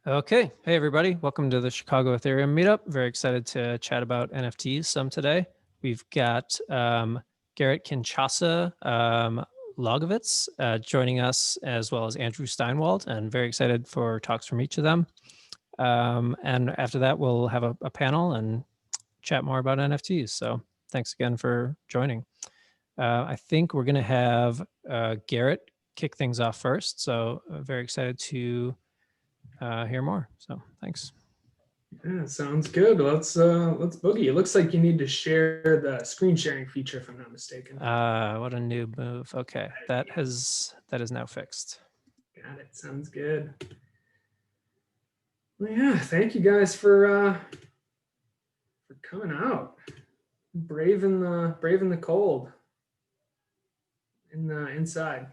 Okay. Hey, everybody. Welcome to the Chicago Ethereum Meetup. Very excited to chat about NFTs some today. We've got Garrett Kinchasa Logovitz joining us, as well as Andrew Steinwold, and very excited for talks from each of them. And after that, we'll have a panel and chat more about NFTs. So thanks again for joining. I think we're going to have Garrett kick things off first. So very excited to hear more. So thanks. Yeah, sounds good. Let's boogie. It looks like you need to share the screen sharing feature, if I'm not mistaken. What a noob move. Okay, that is now fixed. Got it. Sounds good. Well, yeah, thank you guys for coming out, braving the cold in the inside.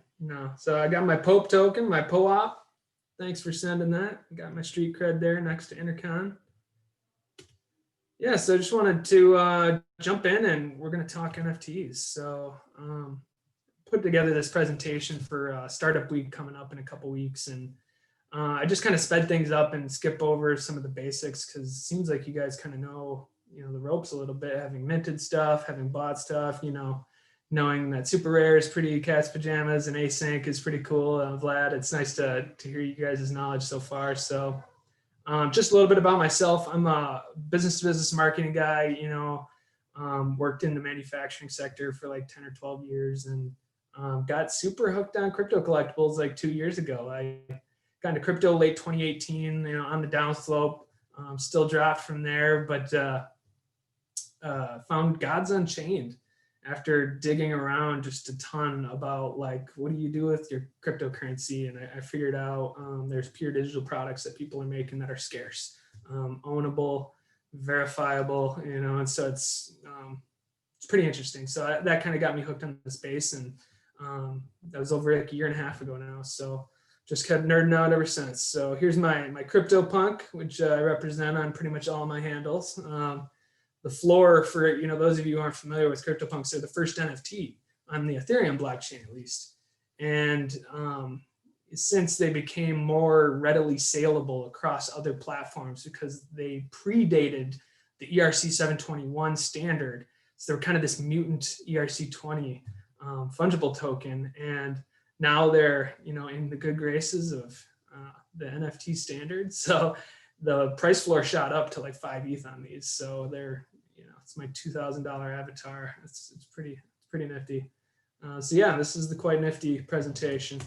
So I got my Pope token, my POAP. Thanks for sending that. I got my street cred there next to Intercon. Yeah, so I just wanted to jump in, and we're going to talk NFTs. So put together this presentation for Startup Week coming up in a couple weeks, and I just kind of sped things up and skip over some of the basics because it seems like you guys kind of know the ropes a little bit, having minted stuff, having bought stuff, knowing that super rare is pretty cat's pajamas and async is pretty cool. Vlad, it's nice to hear you guys' knowledge so far. So just a little bit about myself. I'm a business-to-business marketing guy, worked in the manufacturing sector for like 10 or 12 years and got super hooked on crypto collectibles like 2 years ago. I got into crypto late 2018, on the downslope, still dropped from there, but found Gods Unchained after digging around just a ton about like, what do you do with your cryptocurrency? And I figured out there's pure digital products that people are making that are scarce, ownable, verifiable, and so it's pretty interesting. So that kind of got me hooked on the space, and that was over like a year and a half ago now. So just kept nerding out ever since. So here's my CryptoPunk, which I represent on pretty much all my handles. The floor for, those of you who aren't familiar with CryptoPunks, they're the first NFT on the Ethereum blockchain, at least. And since they became more readily saleable across other platforms because they predated the ERC 721 standard, so they're kind of this mutant ERC 20 fungible token. And now they're, in the good graces of the NFT standard. So the price floor shot up to like 5 ETH on these. So they're, it's my $2,000 avatar. It's pretty nifty. So yeah, this is the quite nifty presentation.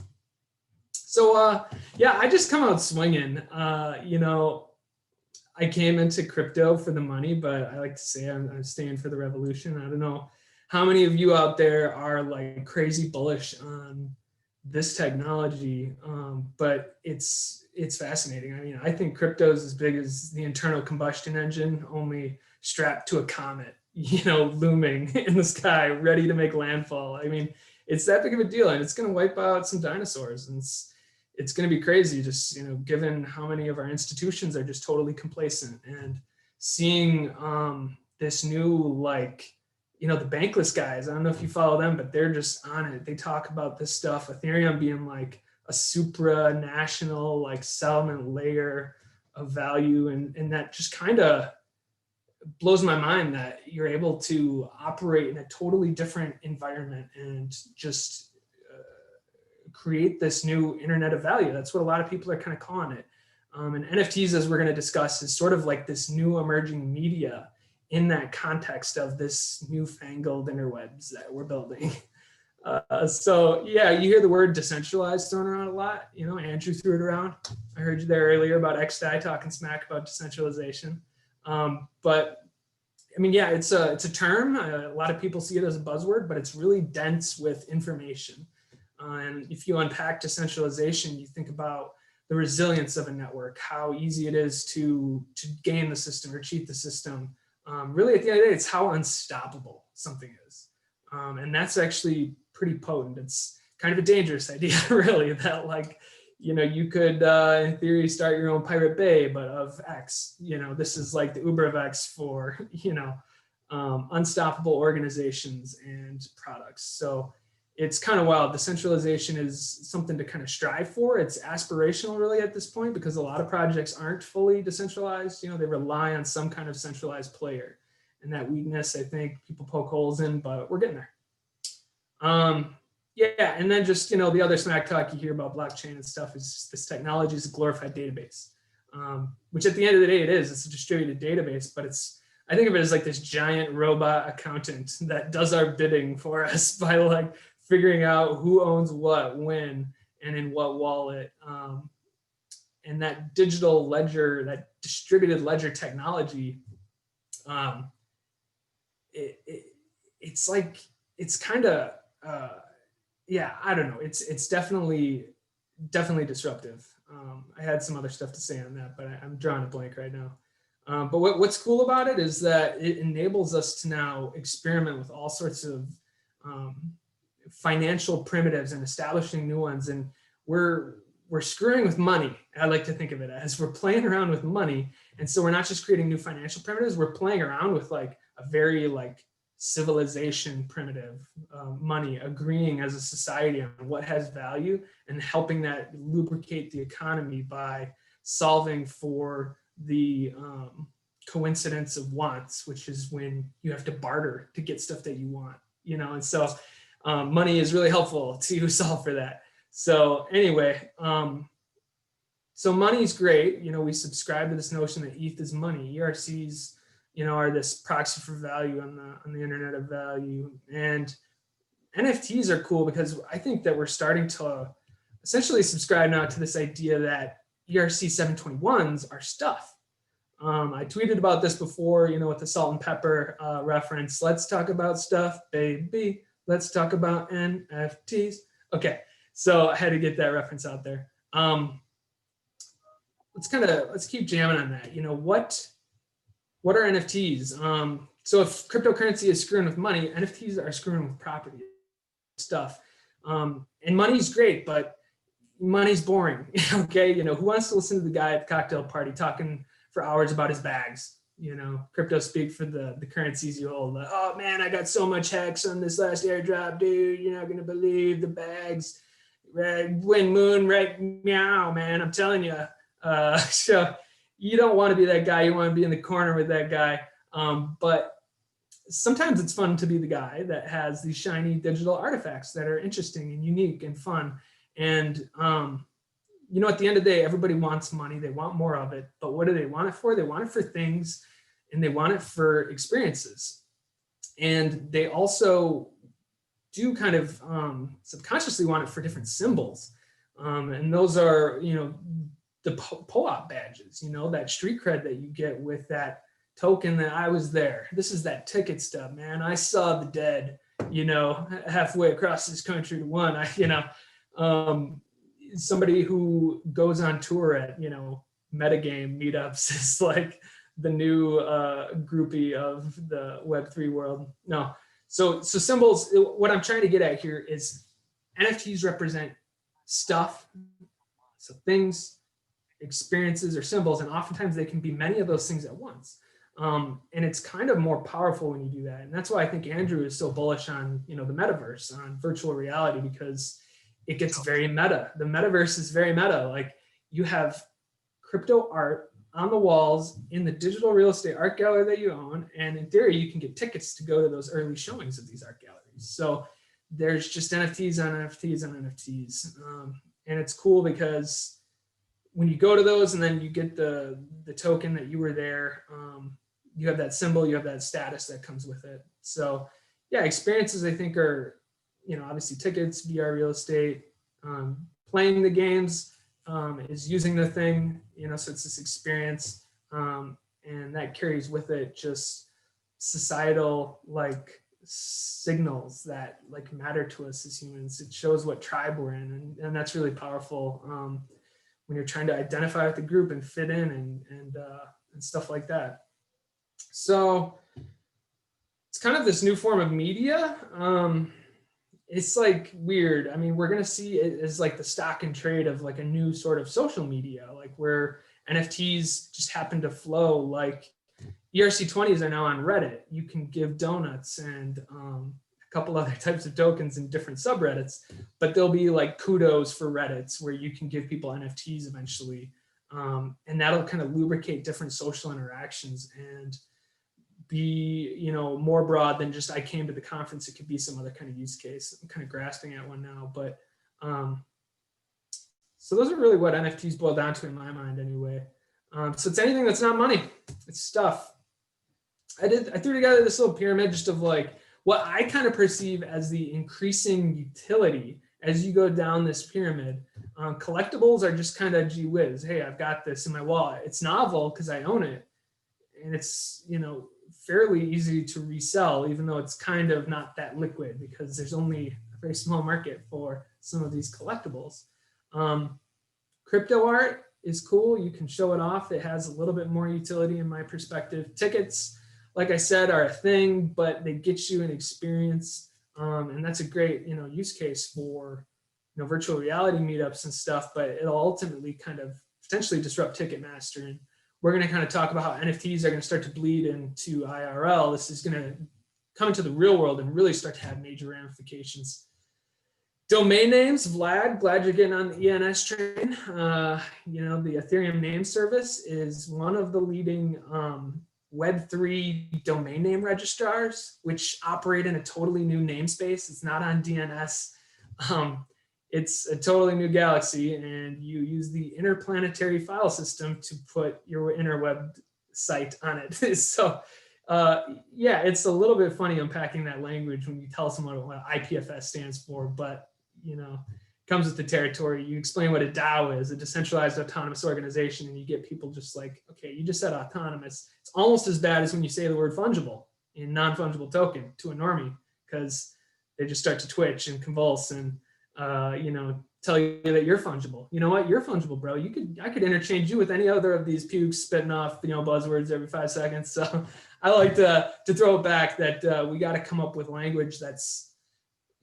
So yeah, I just come out swinging. I came into crypto for the money, but I like to say I'm staying for the revolution. I don't know how many of you out there are like crazy bullish on this technology, but it's fascinating. I mean, I think crypto is as big as the internal combustion engine, only strapped to a comet, looming in the sky, ready to make landfall. I mean, it's that big of a deal, and it's going to wipe out some dinosaurs, and it's going to be crazy, just given how many of our institutions are just totally complacent, and seeing this new the bankless guys. I don't know if you follow them, but they're just on it. They talk about this stuff, Ethereum being like a supranational like settlement layer of value, and that just kind of blows my mind that you're able to operate in a totally different environment and just create this new internet of value. That's what a lot of people are kind of calling it. And NFTs, as we're going to discuss, is sort of like this new emerging media in that context of this newfangled interwebs that we're building. So yeah, you hear the word decentralized thrown around a lot. Andrew threw it around. I heard you there earlier about XDAI talking smack about decentralization. But I mean, yeah, it's a term. A lot of people see it as a buzzword, but it's really dense with information. And if you unpack decentralization, you think about the resilience of a network, how easy it is to game the system or cheat the system. Really, at the end of the day, it's how unstoppable something is. And that's actually pretty potent. It's kind of a dangerous idea, really, that you could, in theory, start your own Pirate Bay, but of X. This is like the Uber of X for, unstoppable organizations and products. So it's kind of wild. Decentralization is something to kind of strive for. It's aspirational really at this point, because a lot of projects aren't fully decentralized. You know, they rely on some kind of centralized player. And that weakness, I think people poke holes in, but we're getting there. Yeah, and then just, you know, the other smack talk you hear about blockchain and stuff is just this technology is a glorified database, which at the end of the day it is. It's a distributed database, but I think of it as like this giant robot accountant that does our bidding for us by like figuring out who owns what, when, and in what wallet. And that digital ledger, that distributed ledger technology, it's like, it's kind of, yeah, I don't know. It's definitely disruptive. I had some other stuff to say on that, but I'm drawing a blank right now. But what's cool about it is that it enables us to now experiment with all sorts of financial primitives and establishing new ones. And we're screwing with money. I like to think of it as we're playing around with money. And so we're not just creating new financial primitives, we're playing around with like a very like civilization primitive, money, agreeing as a society on what has value and helping that lubricate the economy by solving for the coincidence of wants, which is when you have to barter to get stuff that you want, you know. And so money is really helpful to solve for that. So anyway, so money is great. You know, we subscribe to this notion that ETH is money. ERCs, you know, are this proxy for value on the internet of value. And NFTs are cool because I think that we're starting to essentially subscribe now to this idea that ERC 721s are stuff. I tweeted about this before, you know, with the salt and pepper reference. Let's talk about stuff, baby. Let's talk about NFTs. Okay, so I had to get that reference out there. Let's keep jamming on that. You know, what are NFTs? So if cryptocurrency is screwing with money, NFTs are screwing with property stuff. And money's great, but money's boring. Okay, you know, who wants to listen to the guy at the cocktail party talking for hours about his bags? You know, crypto speak for the currencies you hold. Like, oh man, I got so much hex on this last airdrop, dude. You're not gonna believe the bags. Red wind moon, red meow, man. I'm telling you. So you don't want to be that guy. You want to be in the corner with that guy. But sometimes it's fun to be the guy that has these shiny digital artifacts that are interesting and unique and fun. And, you know, at the end of the day, everybody wants money. They want more of it. But what do they want it for? They want it for things, and they want it for experiences. And they also do kind of subconsciously want it for different symbols. And those are, you know, the POAP badges, you know, that street cred that you get with that token that I was there. This is that ticket stub, man. I saw the dead, you know, halfway across this country to one. Somebody who goes on tour at, you know, metagame meetups is like the new groupie of the Web3 world. No. So symbols, what I'm trying to get at here is NFTs represent stuff, so things, experiences, or symbols, and oftentimes they can be many of those things at once. And it's kind of more powerful when you do that. And that's why I think Andrew is so bullish on, you know, the metaverse, on virtual reality, because it gets very meta. The metaverse is very meta. Like, you have crypto art on the walls in the digital real estate art gallery that you own. And in theory, you can get tickets to go to those early showings of these art galleries. So there's just NFTs on NFTs on NFTs. And it's cool because when you go to those and then you get the token that you were there, you have that symbol, you have that status that comes with it. So yeah, experiences I think are, you know, obviously tickets, VR real estate, playing the games, is using the thing, you know, so it's this experience, and that carries with it just societal like signals that like matter to us as humans. It shows what tribe we're in, and that's really powerful when you're trying to identify with the group and fit in and stuff like that. So it's kind of this new form of media. It's like weird. I mean, we're going to see it as like the stock and trade of like a new sort of social media, like where NFTs just happen to flow. Like ERC20s are now on Reddit. You can give donuts and couple other types of tokens in different subreddits, but there'll be like kudos for Reddits where you can give people NFTs eventually. And that'll kind of lubricate different social interactions and be, you know, more broad than just I came to the conference. It could be some other kind of use case. I'm kind of grasping at one now, but so those are really what NFTs boil down to in my mind anyway. So it's anything that's not money, it's stuff. I threw together this little pyramid just of like what I kind of perceive as the increasing utility as you go down this pyramid. Collectibles are just kind of gee whiz. Hey, I've got this in my wallet. It's novel because I own it. And it's, you know, fairly easy to resell, even though it's kind of not that liquid because there's only a very small market for some of these collectibles. Crypto art is cool. You can show it off. It has a little bit more utility in my perspective. Tickets, like I said, are a thing, but they get you an experience. And that's a great, you know, use case for, you know, virtual reality meetups and stuff, but it'll ultimately kind of potentially disrupt Ticketmaster. And we're going to kind of talk about how NFTs are going to start to bleed into IRL. This is going to come into the real world and really start to have major ramifications. Domain names, Vlad, glad you're getting on the ENS train. You know, the Ethereum name service is one of the leading Web3 domain name registrars, which operate in a totally new namespace. It's not on DNS. It's a totally new galaxy, and you use the interplanetary file system to put your interweb site on it. So yeah, it's a little bit funny unpacking that language when you tell someone what IPFS stands for, but you know, comes with the territory. You explain what a DAO is, a decentralized autonomous organization, and you get people just like, okay, you just said autonomous. It's almost as bad as when you say the word fungible in non-fungible token to a normie, because they just start to twitch and convulse and you know, tell you that you're fungible. You know what? You're fungible, bro. I could interchange you with any other of these pukes spitting off, you know, buzzwords every 5 seconds. So I like to throw it back that we got to come up with language that's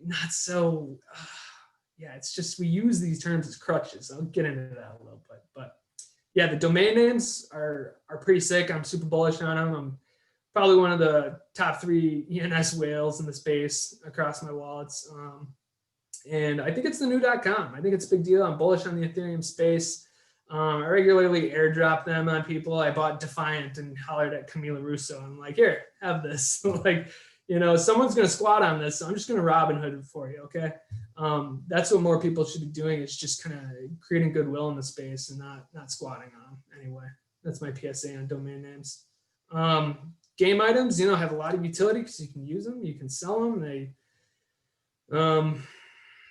not so, yeah, it's just, we use these terms as crutches. I'll get into that a little bit, but yeah, the domain names are pretty sick. I'm super bullish on them. I'm probably one of the top 3 ENS whales in the space across my wallets. And I think it's the new .com. I think it's a big deal. I'm bullish on the Ethereum space. I regularly airdrop them on people. I bought Defiant and hollered at Camila Russo. I'm like, here, have this. Like, you know, someone's going to squat on this. So I'm just going to Robinhood it for you. Okay. That's what more people should be doing. It's just kind of creating goodwill in the space and not squatting on them. Anyway, that's my PSA on domain names. Game items, you know, have a lot of utility because you can use them. You can sell them.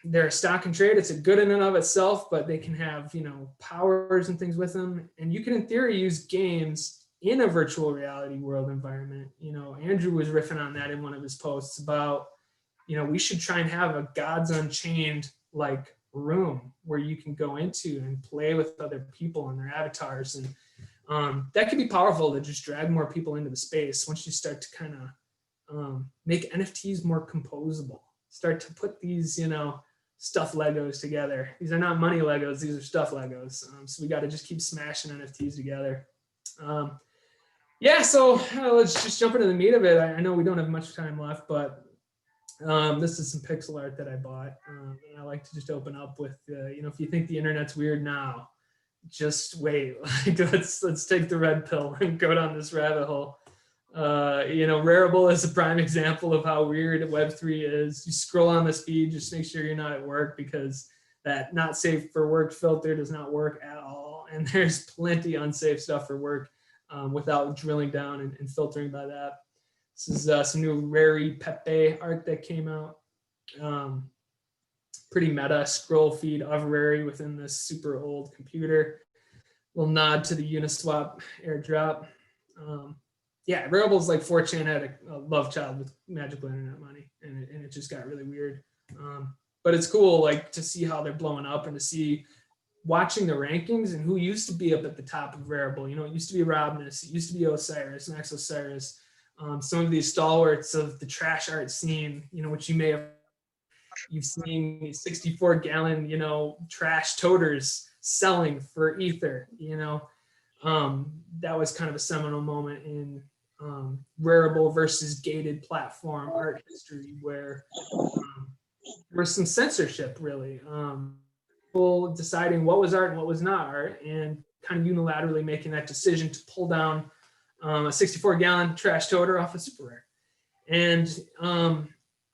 They're a stock and trade. It's a good in and of itself, but they can have, you know, powers and things with them. And you can in theory use games in a virtual reality world environment. You know, Andrew was riffing on that in one of his posts about, you know, we should try and have a Gods Unchained like room where you can go into and play with other people and their avatars. And that can be powerful to just drag more people into the space once you start to kind of make NFTs more composable. Start to put these, you know, stuff Legos together. These are not money Legos, these are stuff Legos. So we got to just keep smashing NFTs together. Yeah, so let's just jump into the meat of it. I know we don't have much time left, but this is some pixel art that I bought. And I like to just open up with, you know, if you think the internet's weird now, just wait. Like, let's take the red pill and go down this rabbit hole. You know, Rarible is a prime example of how weird Web3 is. You scroll on this feed, just make sure you're not at work, because that not safe for work filter does not work at all. And there's plenty unsafe stuff for work without drilling down and filtering by that. This is some new Rari Pepe art that came out. Pretty meta scroll feed of Rari within this super old computer. Little nod to the Uniswap airdrop. Yeah, Rarible's like 4chan had a love child with magical internet money, and it just got really weird. But it's cool, like, to see how they're blowing up and to see watching the rankings and who used to be up at the top of Rarible. You know, it used to be Robness, it used to be Osiris, Max Osiris, some of these stalwarts of the trash art scene, you know, which you've seen 64-gallon, you know, trash toters selling for Ether, you know. That was kind of a seminal moment in Rarible versus gated platform art history, where there was some censorship, really. People deciding what was art and what was not art, and kind of unilaterally making that decision to pull down a 64-gallon trash toter off a super rare. And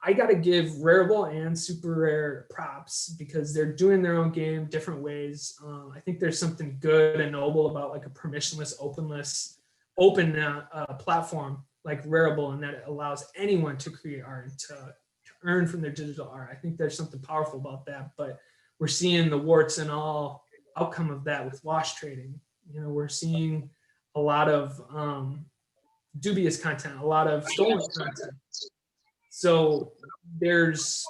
I got to give Rarible and Super Rare props because they're doing their own game different ways. I think there's something good and noble about like a permissionless, open platform like Rarible, and that it allows anyone to create art and to earn from their digital art. I think there's something powerful about that, but we're seeing the warts and all outcome of that with wash trading. You know, we're seeing a lot of dubious content, a lot of stolen content. So there's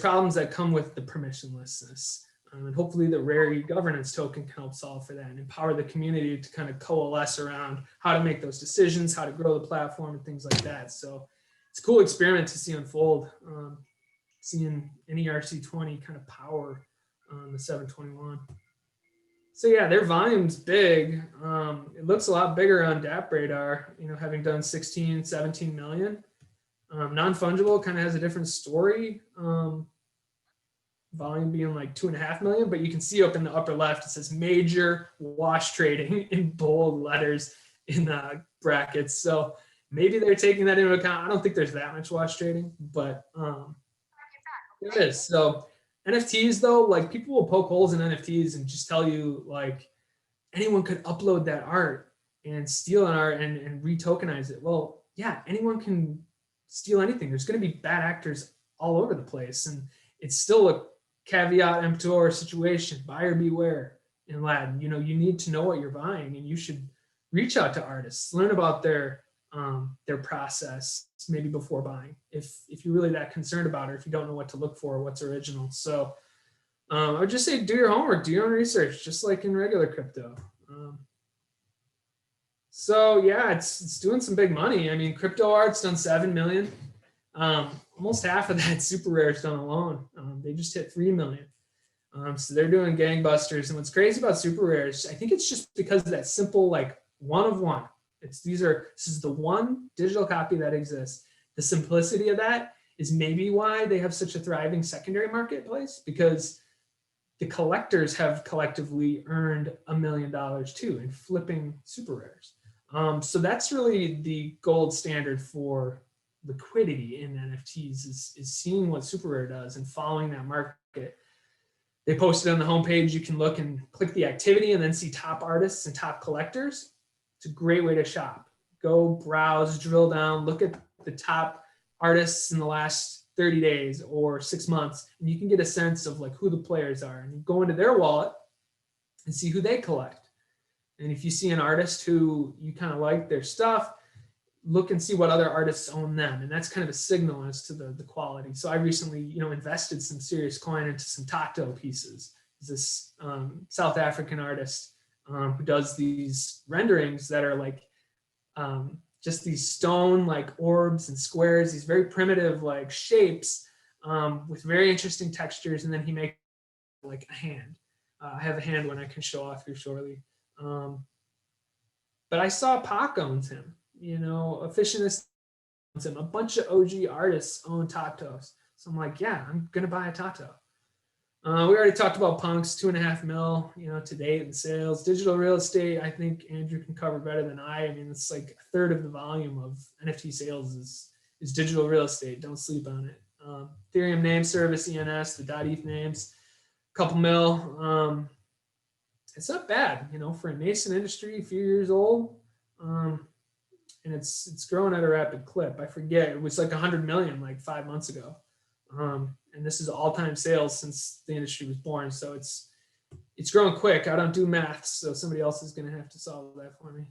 problems that come with the permissionlessness. And hopefully the rare governance token can help solve for that and empower the community to kind of coalesce around how to make those decisions, how to grow the platform and things like that. So it's a cool experiment to see unfold, seeing NERC20 kind of power the 721. So yeah, their volume's big. It looks a lot bigger on DApp Radar, you know, having done 16, 17 million. Non-fungible kind of has a different story. Volume being like 2.5 million, but you can see up in the upper left, it says major wash trading in bold letters in the brackets. So maybe they're taking that into account. I don't think there's that much wash trading, but it is. So NFTs though, like people will poke holes in NFTs and just tell you like anyone could upload that art and steal an art and retokenize it. Well, yeah, anyone can steal anything. There's going to be bad actors all over the place, and it's still a caveat emptor situation, buyer beware in Latin. You know, you need to know what you're buying, and you should reach out to artists, learn about their process maybe before buying, if you're really that concerned about it, if you don't know what to look for, what's original. So I would just say do your homework, do your own research, just like in regular crypto. So yeah, it's doing some big money. I mean, crypto art's done 7 million. Almost half of that super rare's done alone. They just hit 3 million. So they're doing gangbusters. And what's crazy about super rares, I think it's just because of that simple, like one of one. This is the one digital copy that exists. The simplicity of that is maybe why they have such a thriving secondary marketplace, because the collectors have collectively earned $1 million too in flipping super rares. So that's really the gold standard for liquidity in NFTs is seeing what super rare does and following that market. They posted on the homepage, you can look and click the activity and then see top artists and top collectors. It's a great way to shop. Go browse, drill down, look at the top artists in the last 30 days or 6 months, and you can get a sense of like who the players are. And you go into their wallet and see who they collect. And if you see an artist who you kind of like their stuff, look and see what other artists own them. And that's kind of a signal as to the quality. So I recently, invested some serious coin into some Tato pieces. There's this South African artist who does these renderings that are like just these stone like orbs and squares, these very primitive like shapes with very interesting textures. And then he makes like a hand. I have a hand one I can show off here shortly. But I saw Pac owns him, Efficientist owns him. A bunch of OG artists own Tatos. So I'm like, yeah, I'm going to buy a Tato. We already talked about Punk's 2.5 mil, to date in sales. Digital real estate, I think Andrew can cover better than I. I mean, it's like a third of the volume of NFT sales is digital real estate. Don't sleep on it. Ethereum name service, ENS, the .eth names, a couple mil. It's not bad, for a nascent industry, a few years old. And it's growing at a rapid clip. I forget, it was like 100 million like 5 months ago. And this is all-time sales since the industry was born. So it's growing quick. I don't do math, so somebody else is going to have to solve that for me.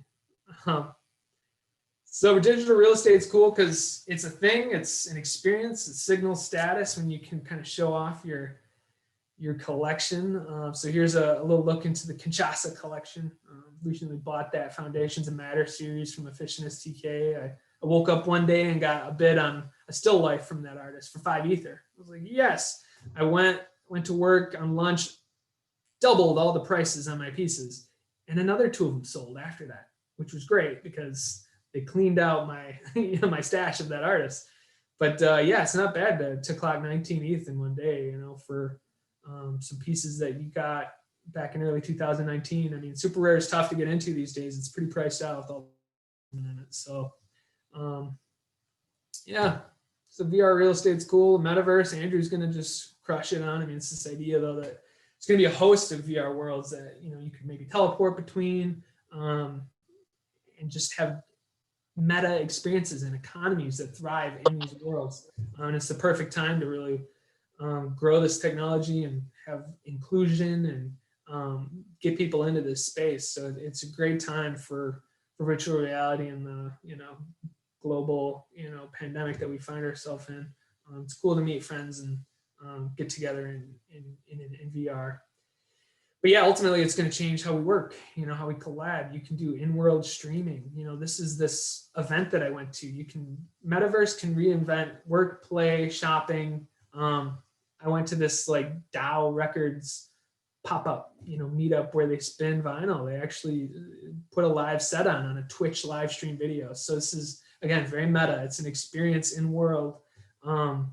So digital real estate is cool because it's a thing. It's an experience. It signals status when you can kind of show off your collection. So here's a little look into the Kinchasa collection. Recently bought that Foundations of Matter series from Efficientist TK. I woke up one day and got a bid on a still life from that artist for 5 Ether. I was like, yes. I went to work on lunch, doubled all the prices on my pieces, and another 2 of them sold after that, which was great because they cleaned out my my stash of that artist. But yeah, it's not bad to clock 19 ETH in one day, for some pieces that you got back in early 2019. I mean, super rare is tough to get into these days. It's pretty priced out with all in it. So yeah, so VR real estate's cool. Metaverse, Andrew's going to just crush it on. I mean, it's this idea though that it's going to be a host of VR worlds that you could maybe teleport between, and just have meta experiences and economies that thrive in these worlds. And it's the perfect time to really grow this technology and have inclusion and get people into this space. So it's a great time for virtual reality and the global pandemic that we find ourselves in. It's cool to meet friends and get together in VR. But yeah, ultimately it's going to change how we work, how we collab. You can do in-world streaming. This is this event that I went to. Metaverse can reinvent work, play, shopping. I went to this like Dow Records pop-up, meetup where they spin vinyl. They actually put a live set on a Twitch live stream video. So this is, again, very meta. It's an experience in world. And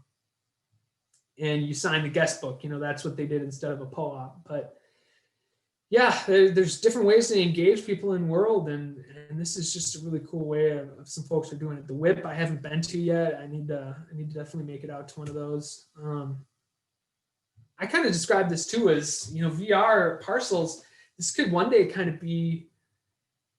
you sign the guest book, that's what they did instead of a PO-op. But yeah, there's different ways to engage people in world, and this is just a really cool way of some folks are doing it. The Whip I haven't been to yet. I need to definitely make it out to one of those. I kind of describe this too as VR parcels. This could one day kind of be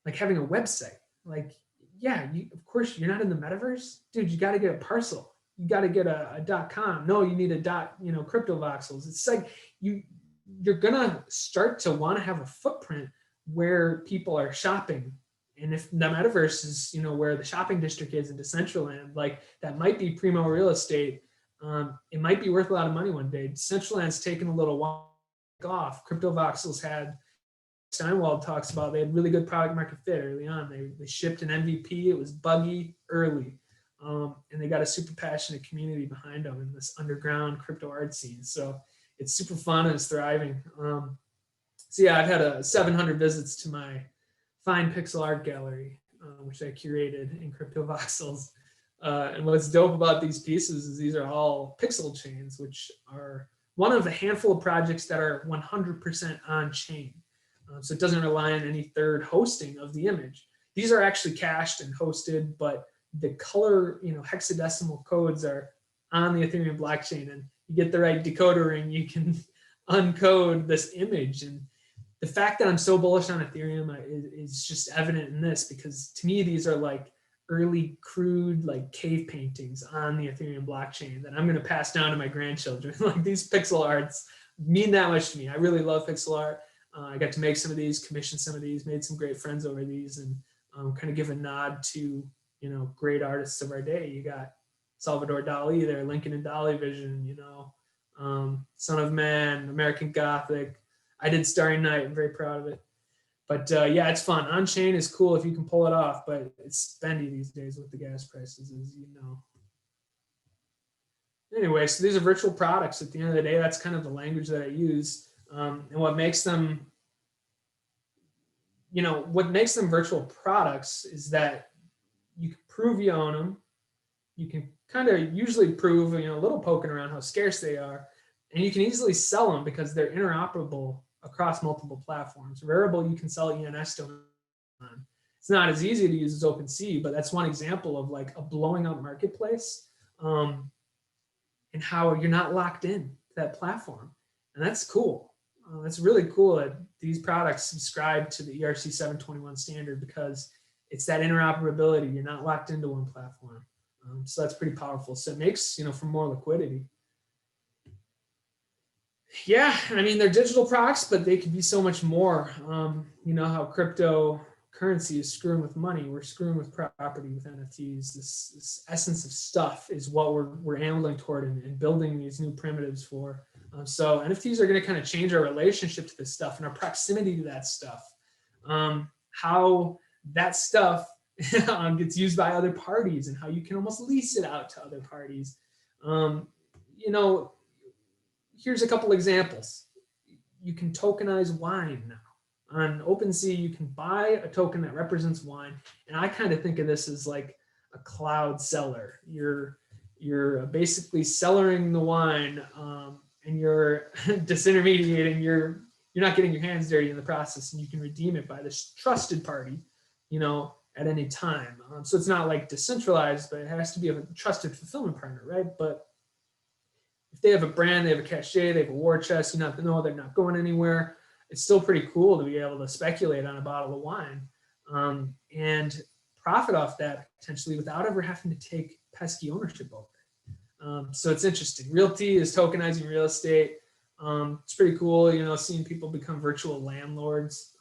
like having a website. Like, yeah, of course you're not in the metaverse, dude. You got to get a parcel. You got to get a .com. No, you need a crypto voxels. It's like you're gonna start to want to have a footprint where people are shopping. And if the metaverse is, where the shopping district is in Decentraland, like that might be primo real estate. It might be worth a lot of money one day. Decentraland's taken a little while off. Crypto voxels had, Steinwold talks about, they had really good product market fit early on. They shipped an MVP. It was buggy early. And they got a super passionate community behind them in this underground crypto art scene. So it's super fun and it's thriving. So yeah, I've had 700 visits to my fine pixel art gallery, which I curated in Crypto Voxels. And what's dope about these pieces is these are all pixel chains, which are one of a handful of projects that are 100% on chain. So it doesn't rely on any third hosting of the image. These are actually cached and hosted, but the color, hexadecimal codes are on the Ethereum blockchain, and you get the right decoder ring, you can uncode this image. And the fact that I'm so bullish on Ethereum is just evident in this, because to me, these are like early crude, like cave paintings on the Ethereum blockchain that I'm going to pass down to my grandchildren. Like these pixel arts mean that much to me. I really love pixel art. I got to make some of these, commission some of these, made some great friends over these, and kind of give a nod to, great artists of our day. You got Salvador Dali there, Lincoln and Dali Vision, Son of Man, American Gothic. I did Starry Night. I'm very proud of it. But yeah, it's fun. On-chain is cool if you can pull it off, but it's spendy these days with the gas prices, as you know. Anyway, so these are virtual products. At the end of the day, that's kind of the language that I use. And what makes them, virtual products is that you can prove you own them. You can kind of usually prove, a little poking around how scarce they are. And you can easily sell them because they're interoperable across multiple platforms. Rarible, you can sell ENS domain on. It's not as easy to use as OpenSea, but that's one example of like a blowing up marketplace, and how you're not locked in to that platform. And that's cool. It's really cool that these products subscribe to the ERC 721 standard, because it's that interoperability. You're not locked into one platform. So that's pretty powerful. So it makes, for more liquidity. Yeah, I mean, they're digital products, but they can be so much more. You know how cryptocurrency is screwing with money. We're screwing with property with NFTs. This essence of stuff is what we're ambling toward and building these new primitives for. So NFTs are going to kind of change our relationship to this stuff and our proximity to that stuff. How that stuff gets used by other parties, and how you can almost lease it out to other parties. Here's a couple examples. You can tokenize wine now. On OpenSea, you can buy a token that represents wine. And I kind of think of this as like a cloud cellar. You're basically cellaring the wine, and you're disintermediating. You're not getting your hands dirty in the process, and you can redeem it by this trusted party, at any time. So it's not like decentralized, but it has to be a trusted fulfillment partner, right? But if they have a brand, they have a cachet, they have a war chest, they're not going anywhere. It's still pretty cool to be able to speculate on a bottle of wine, and profit off that potentially without ever having to take pesky ownership over it. So it's interesting. Realty is tokenizing real estate. It's pretty cool, seeing people become virtual landlords.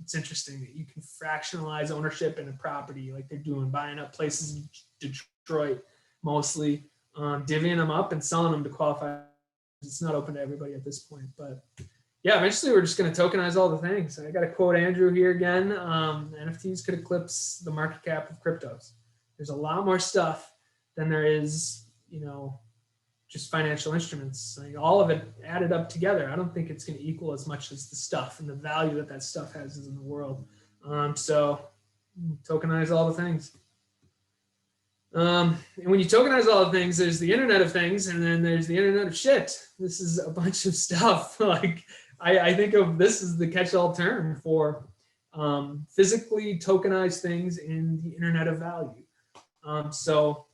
It's interesting that you can fractionalize ownership in a property like they're doing, buying up places in Detroit mostly, divvying them up and selling them to qualify. It's not open to everybody at this point, but yeah, eventually we're just going to tokenize all the things. I got to quote Andrew here again. NFTs could eclipse the market cap of cryptos. There's a lot more stuff than there is, just financial instruments. All of it added up together, I don't think it's going to equal as much as the stuff and the value that stuff has in the world. So tokenize all the things. And when you tokenize all the things, there's the Internet of Things, and then there's the Internet of Shit. This is a bunch of stuff. Like I think of this as the catch-all term for physically tokenized things in the Internet of Value. So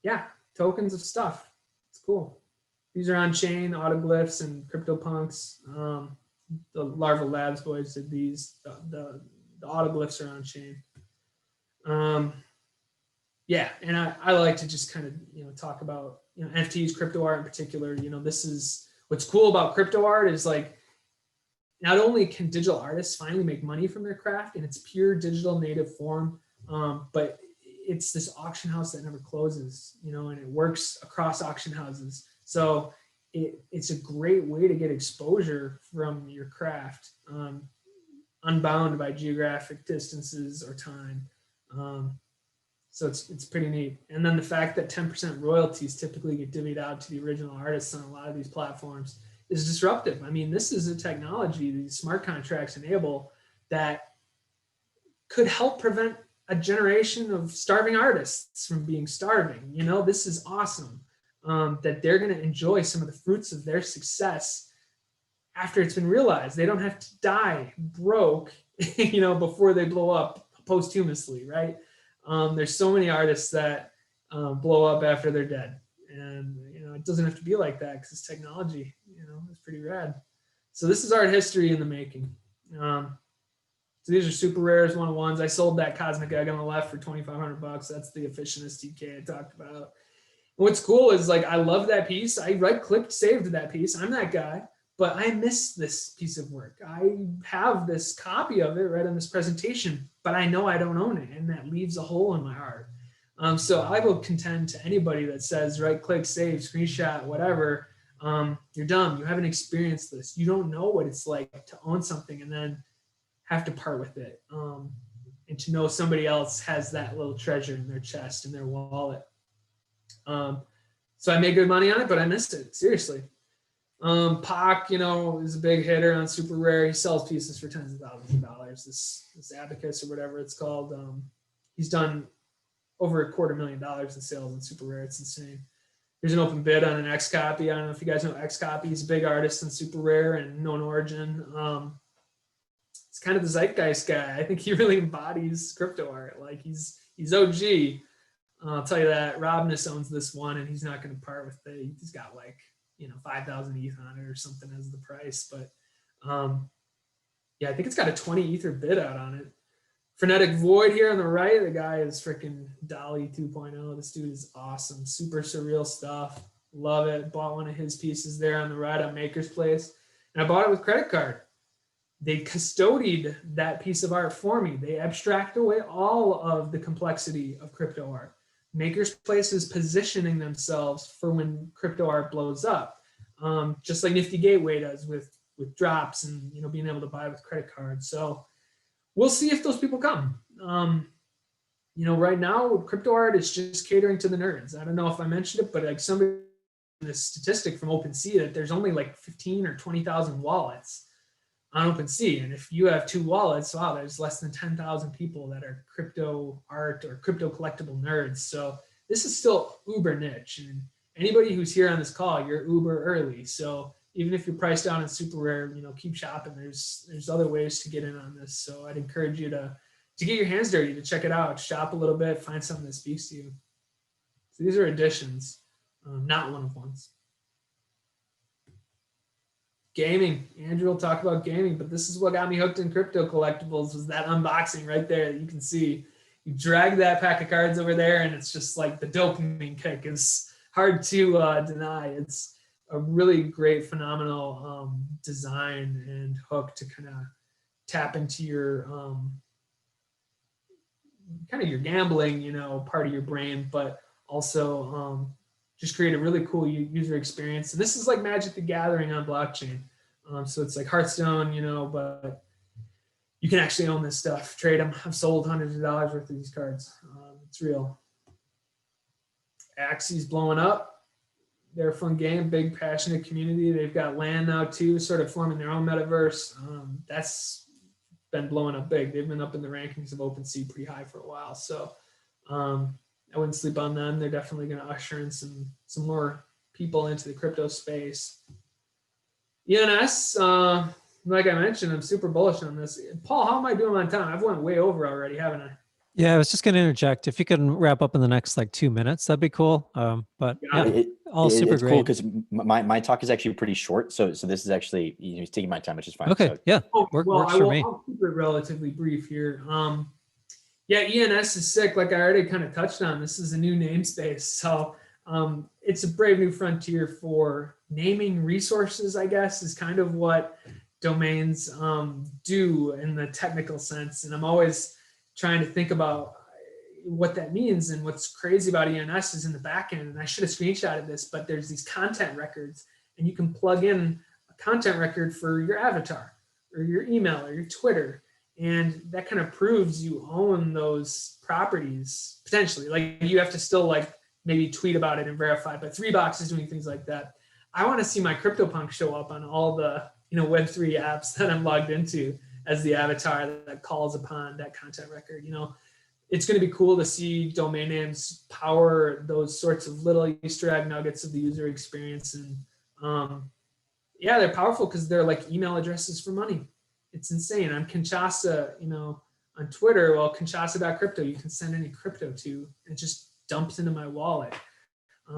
yeah, tokens of stuff. It's cool. These are on-chain autoglyphs and CryptoPunks. The Larva Labs boys did these. The autoglyphs are on-chain. Yeah, and I like to just kind of talk about NFTs, crypto art in particular. This is what's cool about crypto art is like not only can digital artists finally make money from their craft in its pure digital native form, but it's this auction house that never closes, and it works across auction houses. So it's a great way to get exposure from your craft, unbound by geographic distances or time. So it's pretty neat. And then the fact that 10% royalties typically get divvied out to the original artists on a lot of these platforms is disruptive. I mean, this is a technology these smart contracts enable that could help prevent a generation of starving artists from being starving. This is awesome, that they're going to enjoy some of the fruits of their success after it's been realized. They don't have to die broke, before they blow up posthumously, right? There's so many artists that blow up after they're dead, and it doesn't have to be like that because it's technology. It's pretty rad. So this is art history in the making. So these are super rares, 1-of-1s. I sold that Cosmic Egg on the left for $2,500. That's the Efficientist TK I talked about. And what's cool is like I love that piece. I right-clicked, saved that piece. I'm that guy, but I miss this piece of work. I have this copy of it right on this presentation, but I know I don't own it, and that leaves a hole in my heart. So I will contend to anybody that says right-click, save, screenshot, whatever. You're dumb. You haven't experienced this. You don't know what it's like to own something and then have to part with it, and to know somebody else has that little treasure in their chest, in their wallet. So I made good money on it, but I missed it, seriously. Pac, is a big hitter on super rare. He sells pieces for tens of thousands of dollars. This Abacus or whatever it's called. He's done over $250,000 in sales on super rare. It's insane. There's an open bid on an X copy. I don't know if you guys know X copy. He's a big artist in super rare and known origin. It's kind of the zeitgeist guy. I think he really embodies crypto art. Like he's OG. I'll tell you that. Robness owns this one, and he's not going to part with it. He's got like 5,000 ETH on it or something as the price. But yeah, I think it's got a 20 Ether bid out on it. Frenetic Void here on the right. The guy is freaking Dolly 2.0. This dude is awesome. Super surreal stuff. Love it. Bought one of his pieces there on the right on Maker's Place, and I bought it with credit card. They custodied that piece of art for me. They abstract away all of the complexity of crypto art. Maker's Place is positioning themselves for when crypto art blows up, just like Nifty Gateway does with drops and being able to buy with credit cards. So we'll see if those people come. Right now crypto art is just catering to the nerds. I don't know if I mentioned it, but like somebody, this statistic from OpenSea that there's only like 15 or 20,000 wallets. on OpenSea. And if you have 2 wallets, wow, there's less than 10,000 people that are crypto art or crypto collectible nerds. So this is still uber niche. And anybody who's here on this call, you're uber early. So even if you're priced down and super rare, keep shopping. There's other ways to get in on this. So I'd encourage you to get your hands dirty, to check it out, shop a little bit, find something that speaks to you. So these are additions, not one-of-ones. Gaming. Andrew will talk about gaming, but this is what got me hooked in crypto collectibles, was that unboxing right there that you can see. You drag that pack of cards over there, and it's just like the dopamine kick is hard to deny. It's a really great, phenomenal design and hook to kind of tap into your kind of your gambling, part of your brain, but also just create a really cool user experience. And this is like Magic the Gathering on blockchain. So it's like Hearthstone, but you can actually own this stuff, trade them. I've sold hundreds of dollars worth of these cards. It's real. Axie's blowing up. They're a fun game, big, passionate community. They've got land now too, sort of forming their own metaverse. That's been blowing up big. They've been up in the rankings of OpenSea pretty high for a while. So I wouldn't sleep on them. They're definitely going to usher in some more people into the crypto space. ENS, like I mentioned, I'm super bullish on this. Paul, how am I doing on time? I've went way over already, haven't I? Yeah, I was just going to interject. If you can wrap up in the next like 2 minutes, that'd be cool. But yeah, all super it's great. cool because my talk is actually pretty short. So this is actually, he's taking my time, which is fine. Okay, So, yeah, works for me. I'll keep it relatively brief here. Yeah, ENS is sick. Like I already kind of touched on, this is a new namespace. So it's a brave new frontier for naming resources, I guess, is kind of what domains do in the technical sense. And I'm always trying to think about what that means. And what's crazy about ENS is in the back end, and I should have screenshotted this, but there's these content records, and you can plug in a content record for your avatar or your email or your Twitter. And that kind of proves you own those properties potentially. Like you have to still like maybe tweet about it and verify, but 3box is doing things like that. I want to see my CryptoPunk show up on all the Web3 apps that I'm logged into as the avatar that calls upon that content record. It's going to be cool to see domain names power those sorts of little Easter egg nuggets of the user experience. And yeah, they're powerful because they're like email addresses for money. It's insane. I'm Kinchasa, on Twitter, well, Kinchasa.crypto, you can send any crypto to, and it just dumps into my wallet.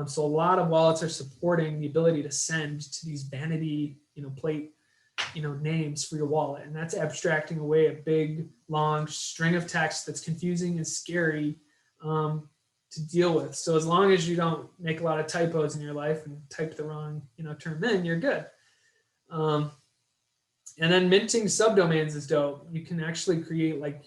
So a lot of wallets are supporting the ability to send to these vanity, plate, names for your wallet. And that's abstracting away a big, long string of text that's confusing and scary to deal with. So as long as you don't make a lot of typos in your life and type the wrong, term in, you're good. And then minting subdomains is dope. You can actually create like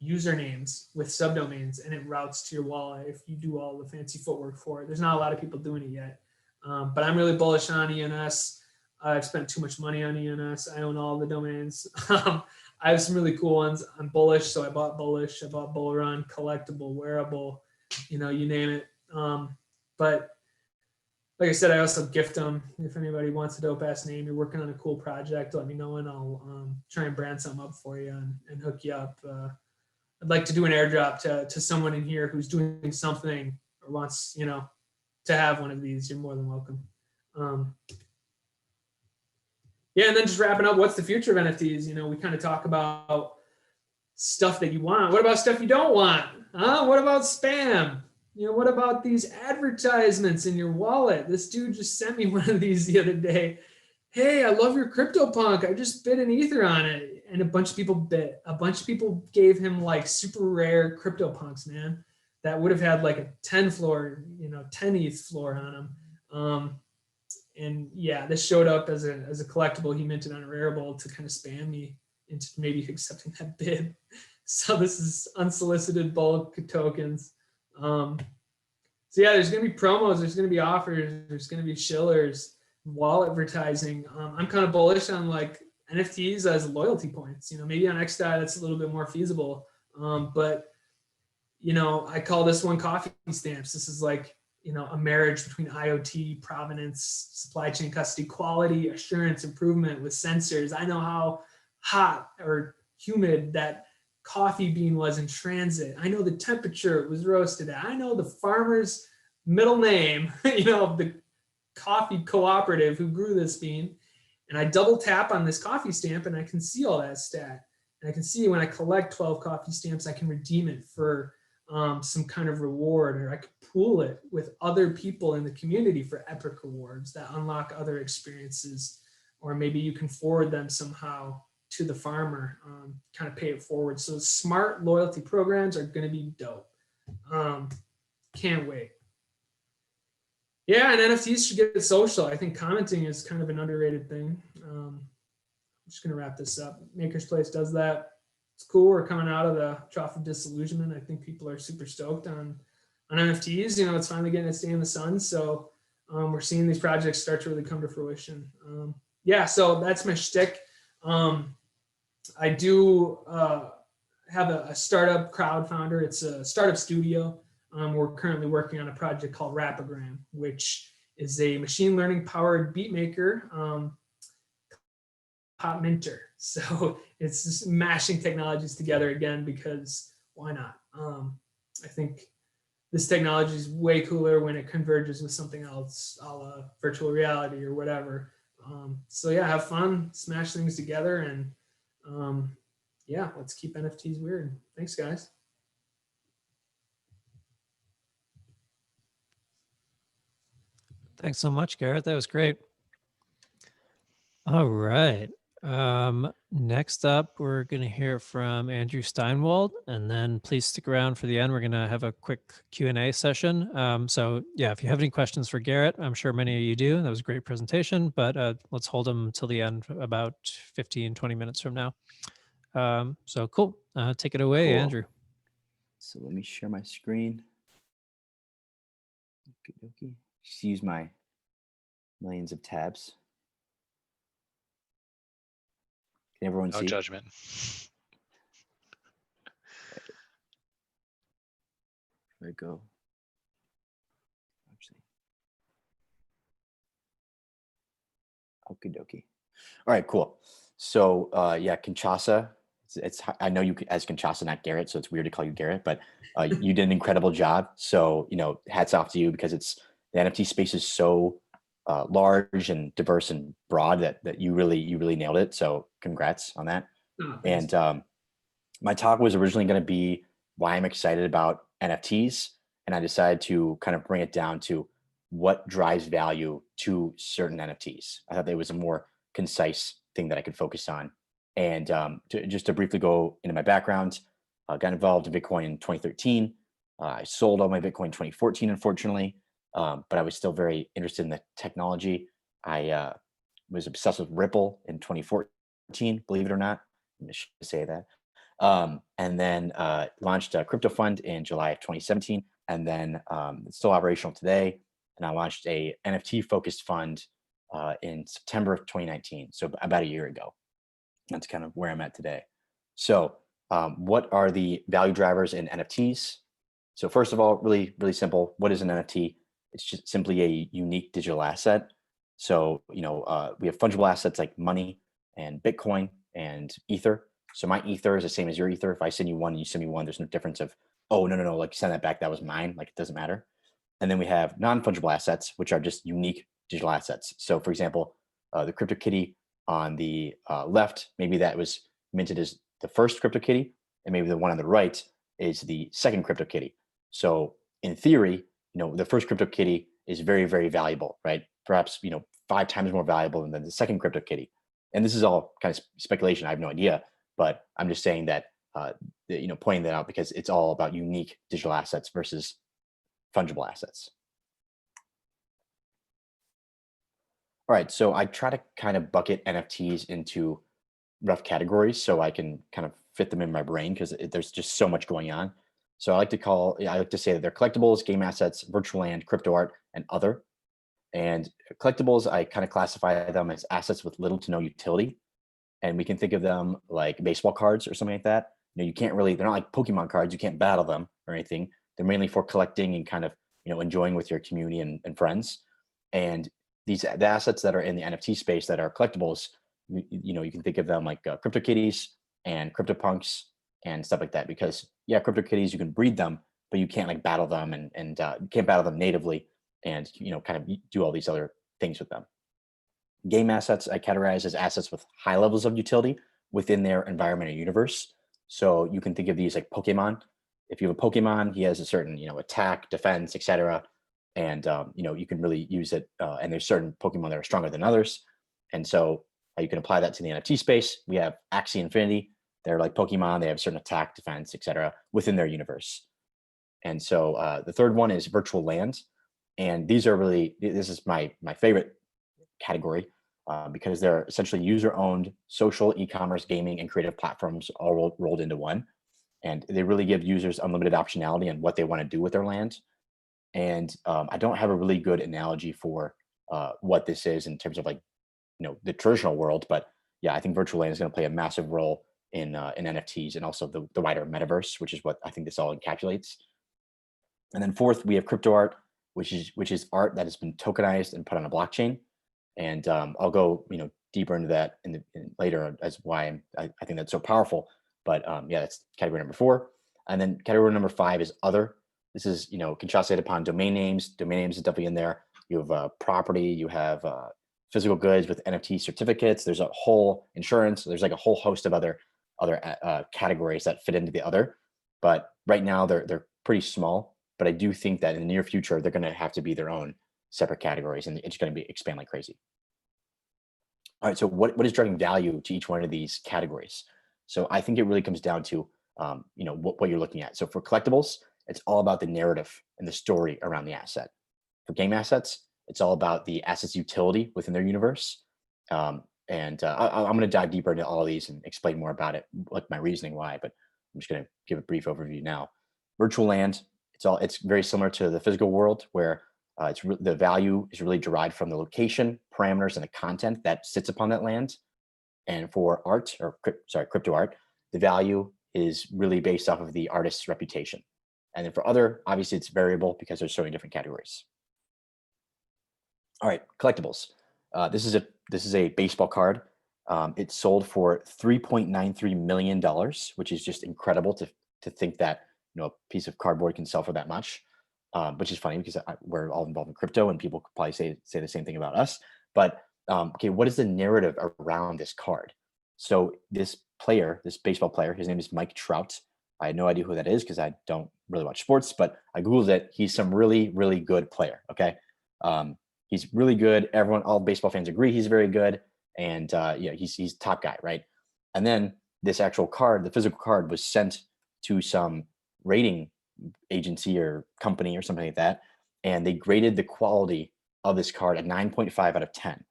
usernames with subdomains, and it routes to your wallet if you do all the fancy footwork for it. There's not a lot of people doing it yet, but I'm really bullish on ENS. I've spent too much money on ENS. I own all the domains. I have some really cool ones. I'm bullish, so I bought Bullish. I bought Bull Run, Collectible, Wearable, you name it. But like I said, I also gift them. If anybody wants a dope ass name, you're working on a cool project, let me know, and I'll try and brand something up for you and hook you up. I'd like to do an airdrop to someone in here who's doing something or wants, to have one of these. You're more than welcome. Yeah, and then just wrapping up, what's the future of NFTs? We kind of talk about stuff that you want. What about stuff you don't want? What about spam? What about these advertisements in your wallet? This dude just sent me one of these the other day. Hey, I love your CryptoPunk. I just bid an Ether on it. And a bunch of people bid. A bunch of people gave him like super rare CryptoPunks, man, that would have had like a 10 floor, 10 ETH floor on them. And yeah, this showed up as a collectible he minted on a Rarible to kind of spam me into maybe accepting that bid. So this is unsolicited bulk tokens. So yeah, there's going to be promos, there's going to be offers, there's going to be shillers, wallet advertising. I'm kind of bullish on like NFTs as loyalty points. Maybe on XDAI that's a little bit more feasible. But I call this one coffee stamps. This is like, a marriage between IoT, provenance, supply chain custody, quality, assurance, improvement with sensors. I know how hot or humid that coffee bean was in transit. I know the temperature it was roasted at. I know the farmer's middle name, of the coffee cooperative who grew this bean. And I double tap on this coffee stamp and I can see all that stat. And I can see when I collect 12 coffee stamps, I can redeem it for some kind of reward, or I could pool it with other people in the community for epic rewards that unlock other experiences, or maybe you can forward them somehow to the farmer, kind of pay it forward. So smart loyalty programs are going to be dope. Can't wait. Yeah, and NFTs should get social. I think commenting is kind of an underrated thing. I'm just going to wrap this up. Maker's Place does that. It's cool. We're coming out of the trough of disillusionment. I think people are super stoked on NFTs. It's finally getting its day in the sun. So we're seeing these projects start to really come to fruition. Yeah, so that's my shtick. I do have a startup crowd founder. It's a startup studio. We're currently working on a project called Rapogram, which is a machine learning powered beat maker, pop minter. So it's just mashing technologies together again, because why not? I think this technology is way cooler when it converges with something else, a la virtual reality or whatever. So yeah, have fun, smash things together, and yeah, let's keep NFTs weird. Thanks, guys. Thanks so much, Garrett. That was great. All right. Next up, we're going to hear from Andrew Steinwold, and then please stick around for the end. We're going to have a quick Q&A session. So yeah, if you have any questions for Garrett, I'm sure many of you do. That was a great presentation, but let's hold them till the end, about 15, 20 minutes from now. So cool. Take it away, Cool. Andrew. So let me share my screen. Okay. Just use my millions of tabs. Can everyone see? No judgment. There we go. Actually. Okie dokie. All right, cool. So yeah, Kinchasa. It's I know you as Kinchasa, not Garrett, so it's weird to call you Garrett, but you did an incredible job. So hats off to you, because the NFT space is so large and diverse and broad that you really nailed it. So congrats on that. Oh, and my talk was originally going to be why I'm excited about NFTs, and I decided to kind of bring it down to what drives value to certain NFTs. I thought that was a more concise thing that I could focus on. And just to briefly go into my background, got involved in Bitcoin in 2013. I sold all my Bitcoin in 2014, unfortunately, but I was still very interested in the technology. I was obsessed with Ripple in 2014, believe it or not. I should say that. And then launched a crypto fund in July of 2017, and then it's still operational today. And I launched a NFT focused fund in September of 2019, so about a year ago. That's kind of where I'm at today. So what are the value drivers in NFTs? So first of all, really simple. What is an NFT? It's just simply a unique digital asset. So we have fungible assets like money and Bitcoin and Ether. So my Ether is the same as your Ether. If I send you one and you send me one, there's no difference of, oh, no, like send that back, that was mine. Like, it doesn't matter. And then we have non-fungible assets, which are just unique digital assets. So for example, the CryptoKitty on the left, maybe that was minted as the first CryptoKitty, and maybe the one on the right is the second CryptoKitty. So in theory, the first CryptoKitty is very, very valuable, right? Perhaps 5 times more valuable than the second CryptoKitty. And this is all kind of speculation. I have no idea, but I'm just saying that, pointing that out because it's all about unique digital assets versus fungible assets. All right, so I try to kind of bucket NFTs into rough categories so I can kind of fit them in my brain, because there's just so much going on. So I like to say that they're collectibles, game assets, virtual land, crypto art, and other. And collectibles, I kind of classify them as assets with little to no utility. And we can think of them like baseball cards or something like that. You can't really, they're not like Pokemon cards. You can't battle them or anything. They're mainly for collecting and kind of, enjoying with your community and friends. And the assets that are in the NFT space that are collectibles, You can think of them like CryptoKitties and CryptoPunks and stuff like that, because yeah, CryptoKitties, you can breed them, but you can't like battle them, and you can't battle them natively, and kind of do all these other things with them. Game assets I categorize as assets with high levels of utility within their environment or universe. So you can think of these like Pokemon. If you have a Pokemon, he has a certain attack, defense, etc. And you can really use it. And there's certain Pokemon that are stronger than others. And so you can apply that to the NFT space. We have Axie Infinity. They're like Pokemon. They have certain attack, defense, etc. within their universe. And so the third one is Virtual Land. And these are really, this is my favorite category, because they're essentially user-owned social, e-commerce, gaming, and creative platforms all rolled into one. And they really give users unlimited optionality on what they want to do with their land. And I don't have a really good analogy for what this is in terms of like, the traditional world, but yeah, I think virtual land is going to play a massive role in NFTs and also the wider metaverse, which is what I think this all encapsulates. And then fourth, we have crypto art, which is art that has been tokenized and put on a blockchain. And I'll go deeper into that later as why I think that's so powerful. But yeah, that's category number 4. And then category number 5 is other. This is Kinchasa upon domain names. Domain names is definitely in there. You have property. You have physical goods with NFT certificates. There's a whole insurance. There's like a whole host of other categories that fit into the other. But right now they're pretty small. But I do think that in the near future they're going to have to be their own separate categories, and it's going to expand like crazy. All right, so what is driving value to each one of these categories? So I think it really comes down to what you're looking at. So for collectibles, it's all about the narrative and the story around the asset. For game assets, it's all about the asset's utility within their universe. I'm going to dive deeper into all of these and explain more about it, like my reasoning why. But I'm just going to give a brief overview now. Virtual land, it's very similar to the physical world, where the value is really derived from the location, parameters, and the content that sits upon that land. And for crypto art, the value is really based off of the artist's reputation. And then for other, obviously it's variable because there's so many different categories. All right, collectibles. This is a baseball card. It sold for $3.93 million, which is just incredible to think that a piece of cardboard can sell for that much. Which is funny because we're all involved in crypto, and people could probably say the same thing about us. But okay, what is the narrative around this card? So this baseball player, his name is Mike Trout. I had no idea who that is because I don't really watch sports, but I Googled it. He's some really, really good player. Okay. He's really good. All baseball fans agree he's very good. And he's top guy, right? And then this actual card, the physical card, was sent to some rating agency or company or something like that, and they graded the quality of this card at 9.5 out of 10,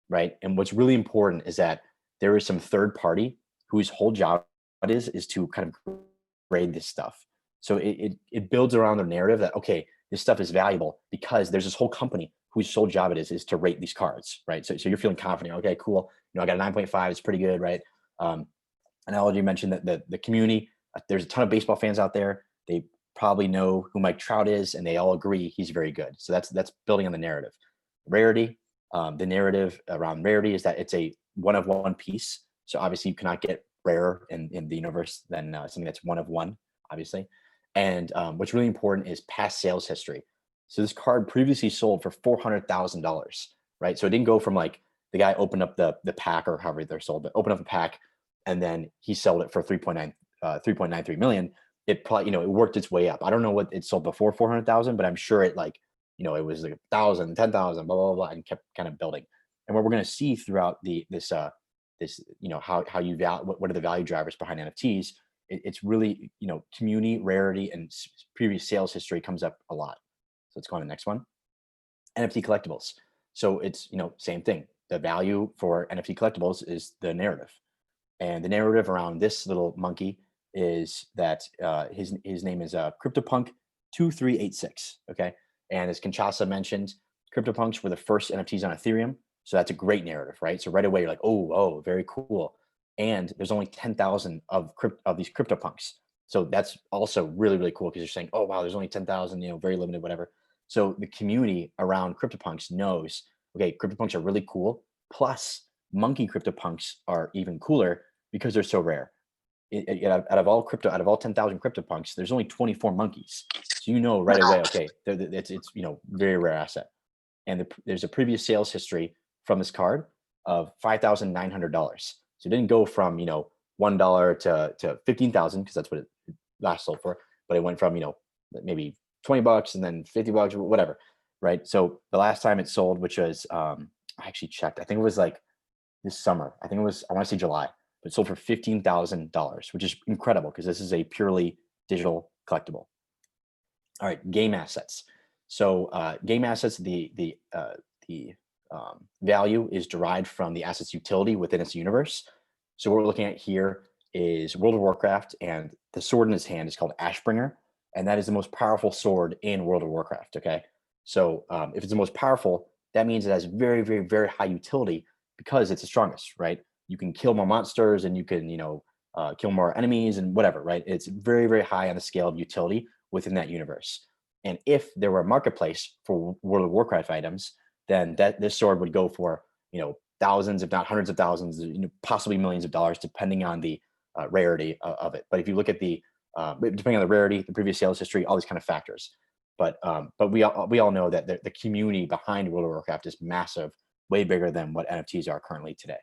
right? And what's really important is that there is some third party whose whole job is to kind of grade this stuff. So it builds around the narrative that, okay, this stuff is valuable because there's this whole company whose sole job it is to rate these cards, right? So you're feeling confident. Okay, cool. I got a 9.5. It's pretty good, right? And I already mentioned that the community, there's a ton of baseball fans out there. They probably know who Mike Trout is, and they all agree he's very good. So that's building on the narrative. Rarity, the narrative around rarity is that it's a one of one piece. So obviously you cannot get rarer in the universe than something that's one of one, obviously. And what's really important is past sales history. So this card previously sold for $400,000, right? So it didn't go from like the guy opened up the pack, or however they're sold, but opened up a pack and then he sold it for 3.93 million. It probably, it worked its way up. I don't know what it sold before 400,000, but I'm sure it it was like 1,000, 10,000, blah, blah, blah, and kept kind of building. And what we're going to see throughout this, how you what are the value drivers behind NFTs? It's really, community, rarity, and previous sales history comes up a lot. So let's go on to the next one. NFT collectibles. So it's, same thing. The value for NFT collectibles is the narrative. And the narrative around this little monkey is that his name is CryptoPunk 2386. Okay. And as Kinchasa mentioned, CryptoPunks were the first NFTs on Ethereum. So that's a great narrative, right? So right away you're like, oh, very cool. And there's only 10,000 of these CryptoPunks. So that's also really, really cool because you're saying, oh, wow, there's only 10,000, very limited, whatever. So the community around CryptoPunks knows, okay, CryptoPunks are really cool. Plus monkey CryptoPunks are even cooler because they're so rare. Out of all 10,000 CryptoPunks, there's only 24 monkeys. So you know right away, okay, it's very rare asset. And there's a previous sales history from this card of $5,900. So it didn't go from $1 to 15,000 because that's what it last sold for, but it went from maybe $20 and then $50, whatever, right? So the last time it sold, which was I actually checked, I think it was like this summer. I think it was, I want to say July, but it sold for $15,000, which is incredible because this is a purely digital collectible. All right, game assets. So game assets, the value is derived from the asset's utility within its universe. So what we're looking at here is World of Warcraft, and the sword in his hand is called Ashbringer, and that is the most powerful sword in World of Warcraft. Okay, so if it's the most powerful, that means it has very, very, very high utility because it's the strongest, right? You can kill more monsters, and you can kill more enemies and whatever, right? It's very, very high on the scale of utility within that universe. And if there were a marketplace for World of Warcraft items, then this sword would go for thousands, if not hundreds of thousands, possibly millions of dollars, depending on the rarity of it. But if you look at depending on the rarity, the previous sales history, all these kind of factors. But we all know that the community behind World of Warcraft is massive, way bigger than what NFTs are currently today.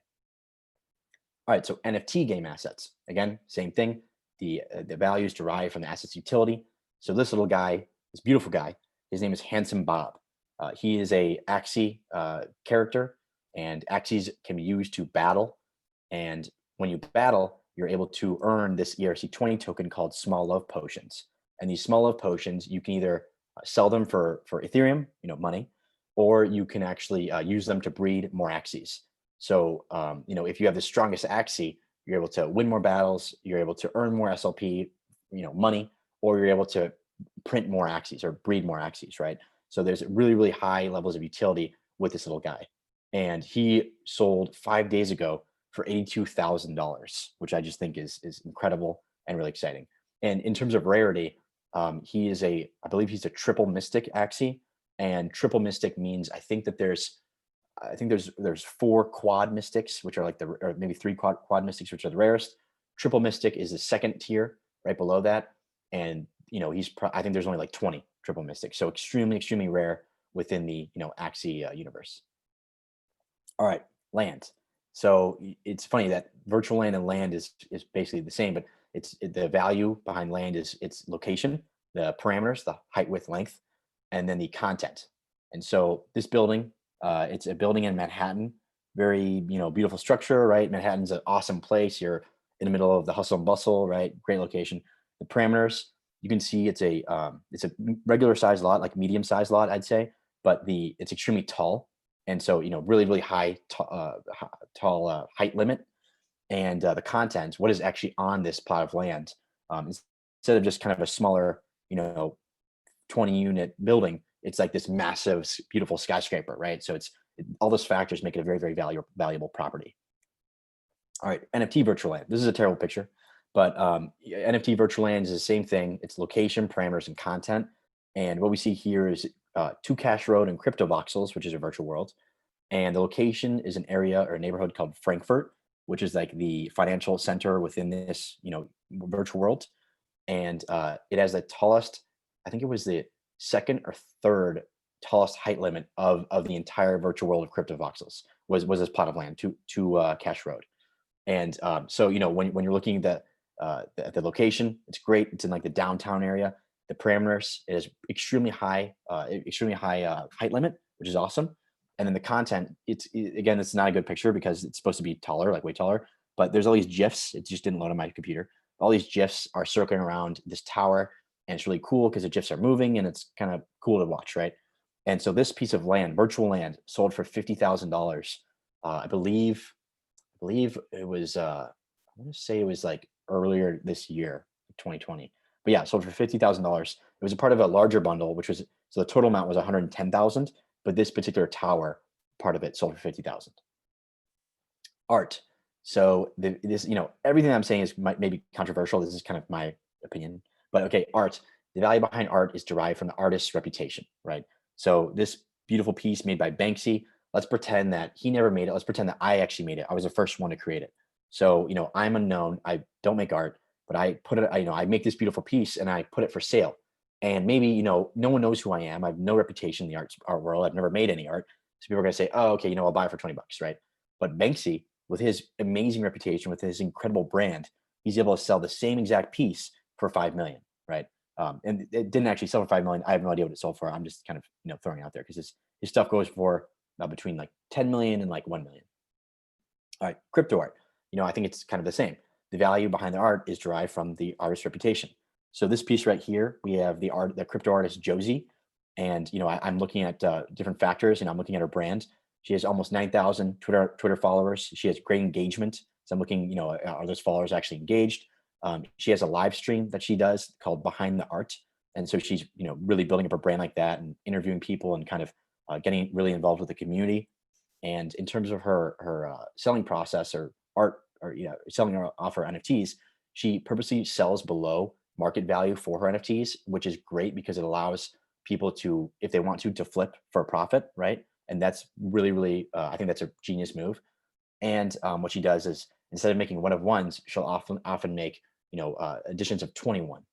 All right, so NFT game assets. Again, same thing. The values derived from the asset's utility. So this little guy, this beautiful guy, his name is Handsome Bob. He is a Axie character, and Axies can be used to battle. And when you battle, you're able to earn this ERC20 token called Small Love Potions. And these Small Love Potions, you can either sell them for Ethereum, money, or you can actually use them to breed more Axies. So, if you have the strongest Axie, you're able to win more battles, you're able to earn more SLP, money, or you're able to print more Axies or breed more Axies, right? So there's really, really high levels of utility with this little guy. And he sold 5 days ago for $82,000, which I just think is incredible and really exciting. And in terms of rarity, I believe he's a triple mystic Axie, and triple mystic means I think there's 4 quad mystics, which are or maybe 3 quad mystics, which are the rarest. Triple mystic is the second tier right below that. And, I think there's only like 20 triple mystics. So extremely, extremely rare within the, Axie universe. All right, land. So it's funny that virtual land and land is basically the same, but the value behind land is its location, the parameters, the height, width, length, and then the content. And so this building, it's a building in Manhattan, very, beautiful structure, right? Manhattan's an awesome place. You're in the middle of the hustle and bustle, right? Great location. The parameters, you can see it's a regular size lot, like medium size lot, I'd say, but it's extremely tall. And so, really, really high, tall height limit. And the content, what is actually on this plot of land, instead of just kind of a smaller, 20 unit building, it's like this massive, beautiful skyscraper, right? So all those factors make it a very, very valuable property. All right, NFT Virtual Land. This is a terrible picture, but NFT Virtual Land is the same thing. It's location, parameters, and content. And what we see here is 2 Cash Road and Crypto Voxels, which is a virtual world. And the location is an area or a neighborhood called Frankfurt, which is like the financial center within this, virtual world. And it has the tallest, I think it was the second or third tallest height limit of the entire virtual world of Crypto Voxels was this plot of land, 2 Cash Road. And so, when you're looking at the location, it's great. It's in like the downtown area. The parameters is extremely high height limit, which is awesome. And then the content, it's not a good picture because it's supposed to be taller, like way taller, but there's all these GIFs. It just didn't load on my computer. All these GIFs are circling around this tower, and it's really cool because the GIFs are moving and it's kind of cool to watch, right? And so this piece of land, virtual land, sold for $50,000. I believe it was, I want to say it was like earlier this year, 2020. But yeah, sold for $50,000. It was a part of a larger bundle, so the total amount was 110,000. But this particular tower, part of it, sold for 50,000. Art. So everything I'm saying is maybe controversial. This is kind of my opinion, but okay, art. The value behind art is derived from the artist's reputation, right? So this beautiful piece made by Banksy, let's pretend that he never made it. Let's pretend that I actually made it. I was the first one to create it. So, I'm unknown. I don't make art, but I put it, I make this beautiful piece and I put it for sale. And maybe, no one knows who I am. I have no reputation in the art world. I've never made any art. So people are going to say, oh, okay, I'll buy it for $20, right? But Banksy, with his amazing reputation, with his incredible brand, he's able to sell the same exact piece for 5 million, right? And it didn't actually sell for 5 million. I have no idea what it sold for. I'm just kind of, throwing it out there because his stuff goes for between like 10 million and like 1 million. All right, crypto art. I think it's kind of the same. The value behind the art is derived from the artist's reputation. So this piece right here, we have the crypto artist Josie, and I'm looking at different factors. I'm looking at her brand. She has almost 9,000 Twitter followers. She has great engagement. So I'm looking, are those followers actually engaged? She has a live stream that she does called Behind the Art, and so she's really building up her brand like that and interviewing people and kind of getting really involved with the community. And in terms of her selling process or art or selling off her NFTs, she purposely sells below market value for her NFTs, which is great because it allows people to, if they want to flip for a profit, right? And that's really, really, I think that's a genius move. And what she does is instead of making one of ones, she'll often make editions of 21.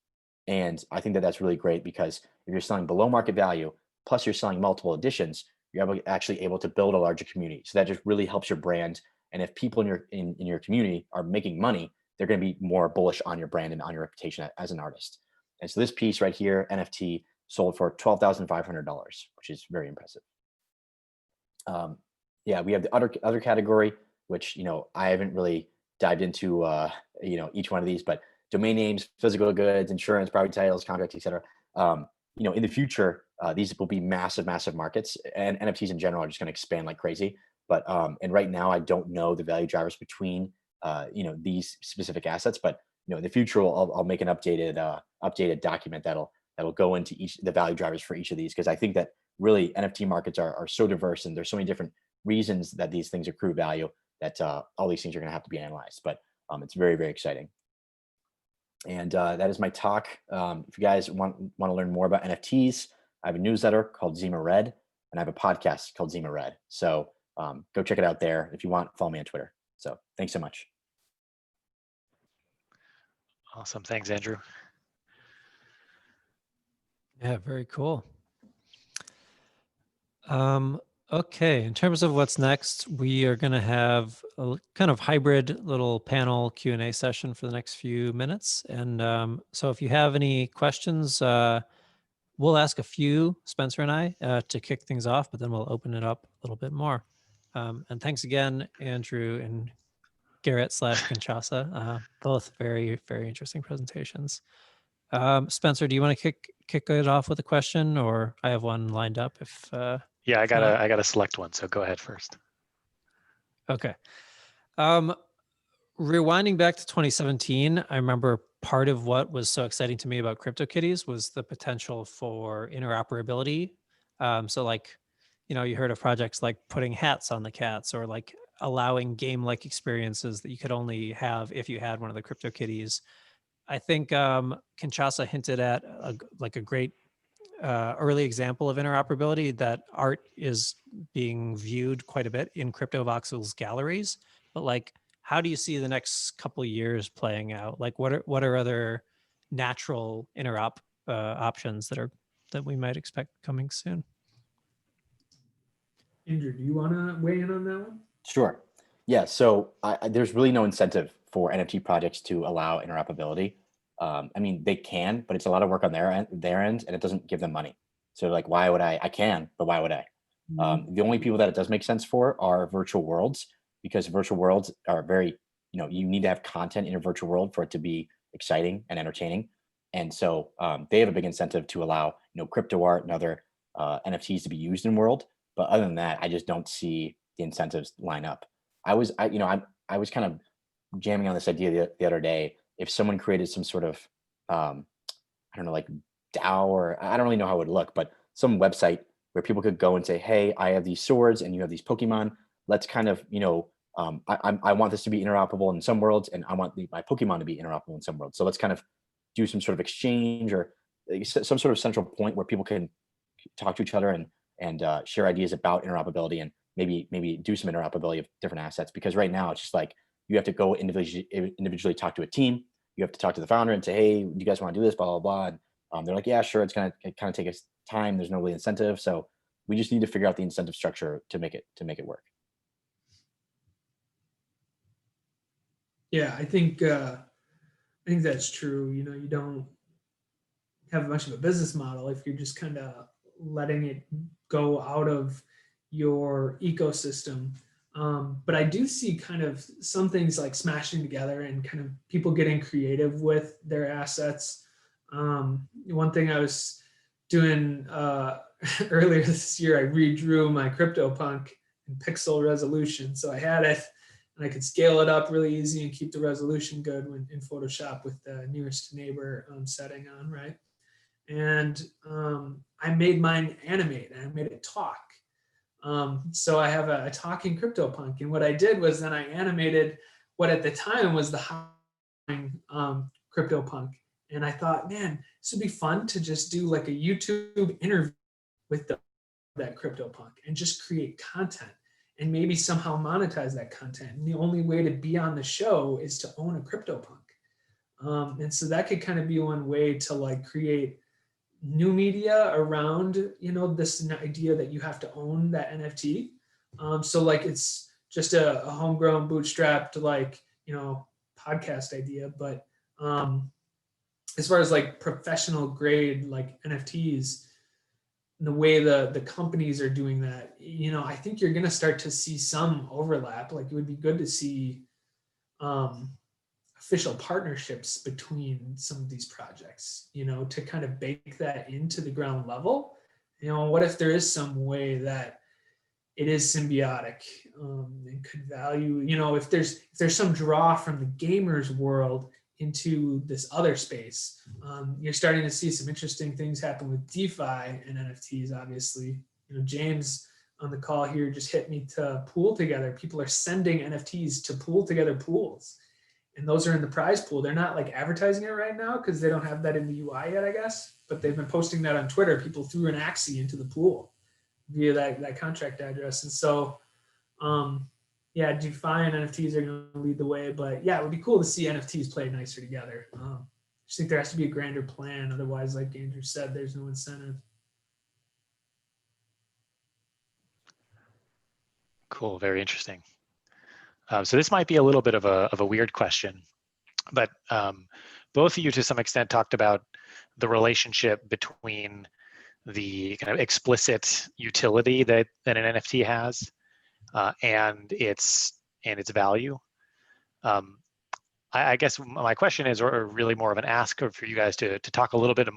And I think that that's really great because if you're selling below market value, plus you're selling multiple editions, you're actually able to build a larger community. So that just really helps your brand. And if people in your community are making money, they're going to be more bullish on your brand and on your reputation as an artist. And so this piece right here, NFT, sold for $12,500, which is very impressive. Yeah, we have the other category, which I haven't really dived into each one of these, but domain names, physical goods, insurance, property titles, contracts, etc. In the future, these will be massive, massive markets, and NFTs in general are just going to expand like crazy. But and right now, I don't know the value drivers between these specific assets, but in the future, I'll make an updated document that'll go into the value drivers for each of these, because I think that really NFT markets are so diverse and there's so many different reasons that these things accrue value that all these things are going to have to be analyzed. But it's very, very exciting. And that is my talk. If you guys want to learn more about NFTs, I have a newsletter called Zima Red, and I have a podcast called Zima Red. So go check it out there. If you want, follow me on Twitter. So thanks so much. Awesome. Thanks, Andrew. Yeah, very cool. Okay, in terms of what's next, we are going to have a kind of hybrid little panel Q&A session for the next few minutes. And so if you have any questions, we'll ask a few, Spencer and I, to kick things off, but then we'll open it up a little bit more. And thanks again, Andrew and Garrett / Kinchasa. Both very, very interesting presentations. Spencer, do you want to kick it off with a question, or I have one lined up if yeah, I gotta select one, so go ahead first. Okay. Rewinding back to 2017, I remember part of what was so exciting to me about CryptoKitties was the potential for interoperability. So like, you heard of projects like putting hats on the cats, or like allowing game-like experiences that you could only have if you had one of the CryptoKitties. I think Kinchasa hinted at a great early example of interoperability, that art is being viewed quite a bit in CryptoVoxel's galleries. But like, how do you see the next couple of years playing out? Like, what are other natural interop options that we might expect coming soon? Andrew, do you want to weigh in on that one? Sure. Yeah. So there's really no incentive for NFT projects to allow interoperability. I mean, they can, but it's a lot of work on their end, and it doesn't give them money. So like, why would I can, but why would I? The only people that it does make sense for are virtual worlds, because virtual worlds are very, you need to have content in your virtual world for it to be exciting and entertaining. And so they have a big incentive to allow, crypto art and other NFTs to be used in world. But other than that, I just don't see the incentives line up. I was kind of jamming on this idea the other day. If someone created some sort of, I don't know, like DAO, or I don't really know how it would look, but some website where people could go and say, hey, I have these swords and you have these Pokemon. Let's kind of, I want this to be interoperable in some worlds, and I want my Pokemon to be interoperable in some worlds. So let's kind of do some sort of exchange, or some sort of central point where people can talk to each other and share ideas about interoperability. And maybe do some interoperability of different assets, because right now it's just like you have to go individually talk to a team. You have to talk to the founder and say, hey, do you guys want to do this, blah blah blah, and they're like, yeah, sure. It's gonna kind of take us time. There's no really incentive, so we just need to figure out the incentive structure to make it work. Yeah, I think that's true. You know, you don't have much of a business model if you're just kind of letting it go out of your ecosystem. But I do see kind of some things like smashing together and kind of people getting creative with their assets. One thing I was doing earlier this year, I redrew my CryptoPunk in pixel resolution. So I had it and I could scale it up really easy and keep the resolution good when in Photoshop with the nearest neighbor setting on, right? And I made mine animate and I made it talk. So I have a talking CryptoPunk, and what I did was then I animated what at the time was the CryptoPunk, and I thought, man, this would be fun to just do like a YouTube interview with that CryptoPunk and just create content and maybe somehow monetize that content. And the only way to be on the show is to own a CryptoPunk, and so that could kind of be one way to like create new media around, you know, this idea that you have to own that NFT. So like it's just a homegrown bootstrapped like, you know, podcast idea. But as far as like professional grade like NFTs, the way the companies are doing that, you know, I think you're gonna start to see some overlap. Like it would be good to see official partnerships between some of these projects, you know, to kind of bake that into the ground level. You know, what if there is some way that it is symbiotic and could value, you know, if there's some draw from the gamers world into this other space, you're starting to see some interesting things happen with DeFi and NFTs, obviously. You know, James on the call here just hit me to pool together. People are sending NFTs to pool together pools. And those are in the prize pool. They're not like advertising it right now because they don't have that in the UI yet, I guess. But they've been posting that on Twitter. People threw an Axie into the pool via that contract address. And so, yeah, DeFi and NFTs are going to lead the way. But yeah, it would be cool to see NFTs play nicer together. I just think there has to be a grander plan. Otherwise, like Andrew said, there's no incentive. Cool, very interesting. So this might be a little bit of a weird question, but both of you to some extent talked about the relationship between the kind of explicit utility that an NFT has and its value. I guess my question is, or really more of an ask for you guys to talk a little bit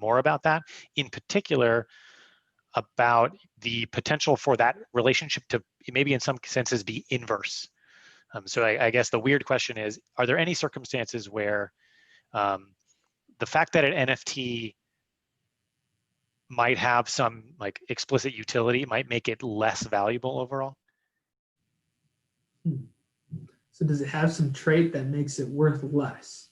more about that, in particular about the potential for that relationship to maybe in some senses be inverse. So I guess the weird question is, are there any circumstances where the fact that an NFT might have some like explicit utility might make it less valuable overall? So does it have some trait that makes it worth less?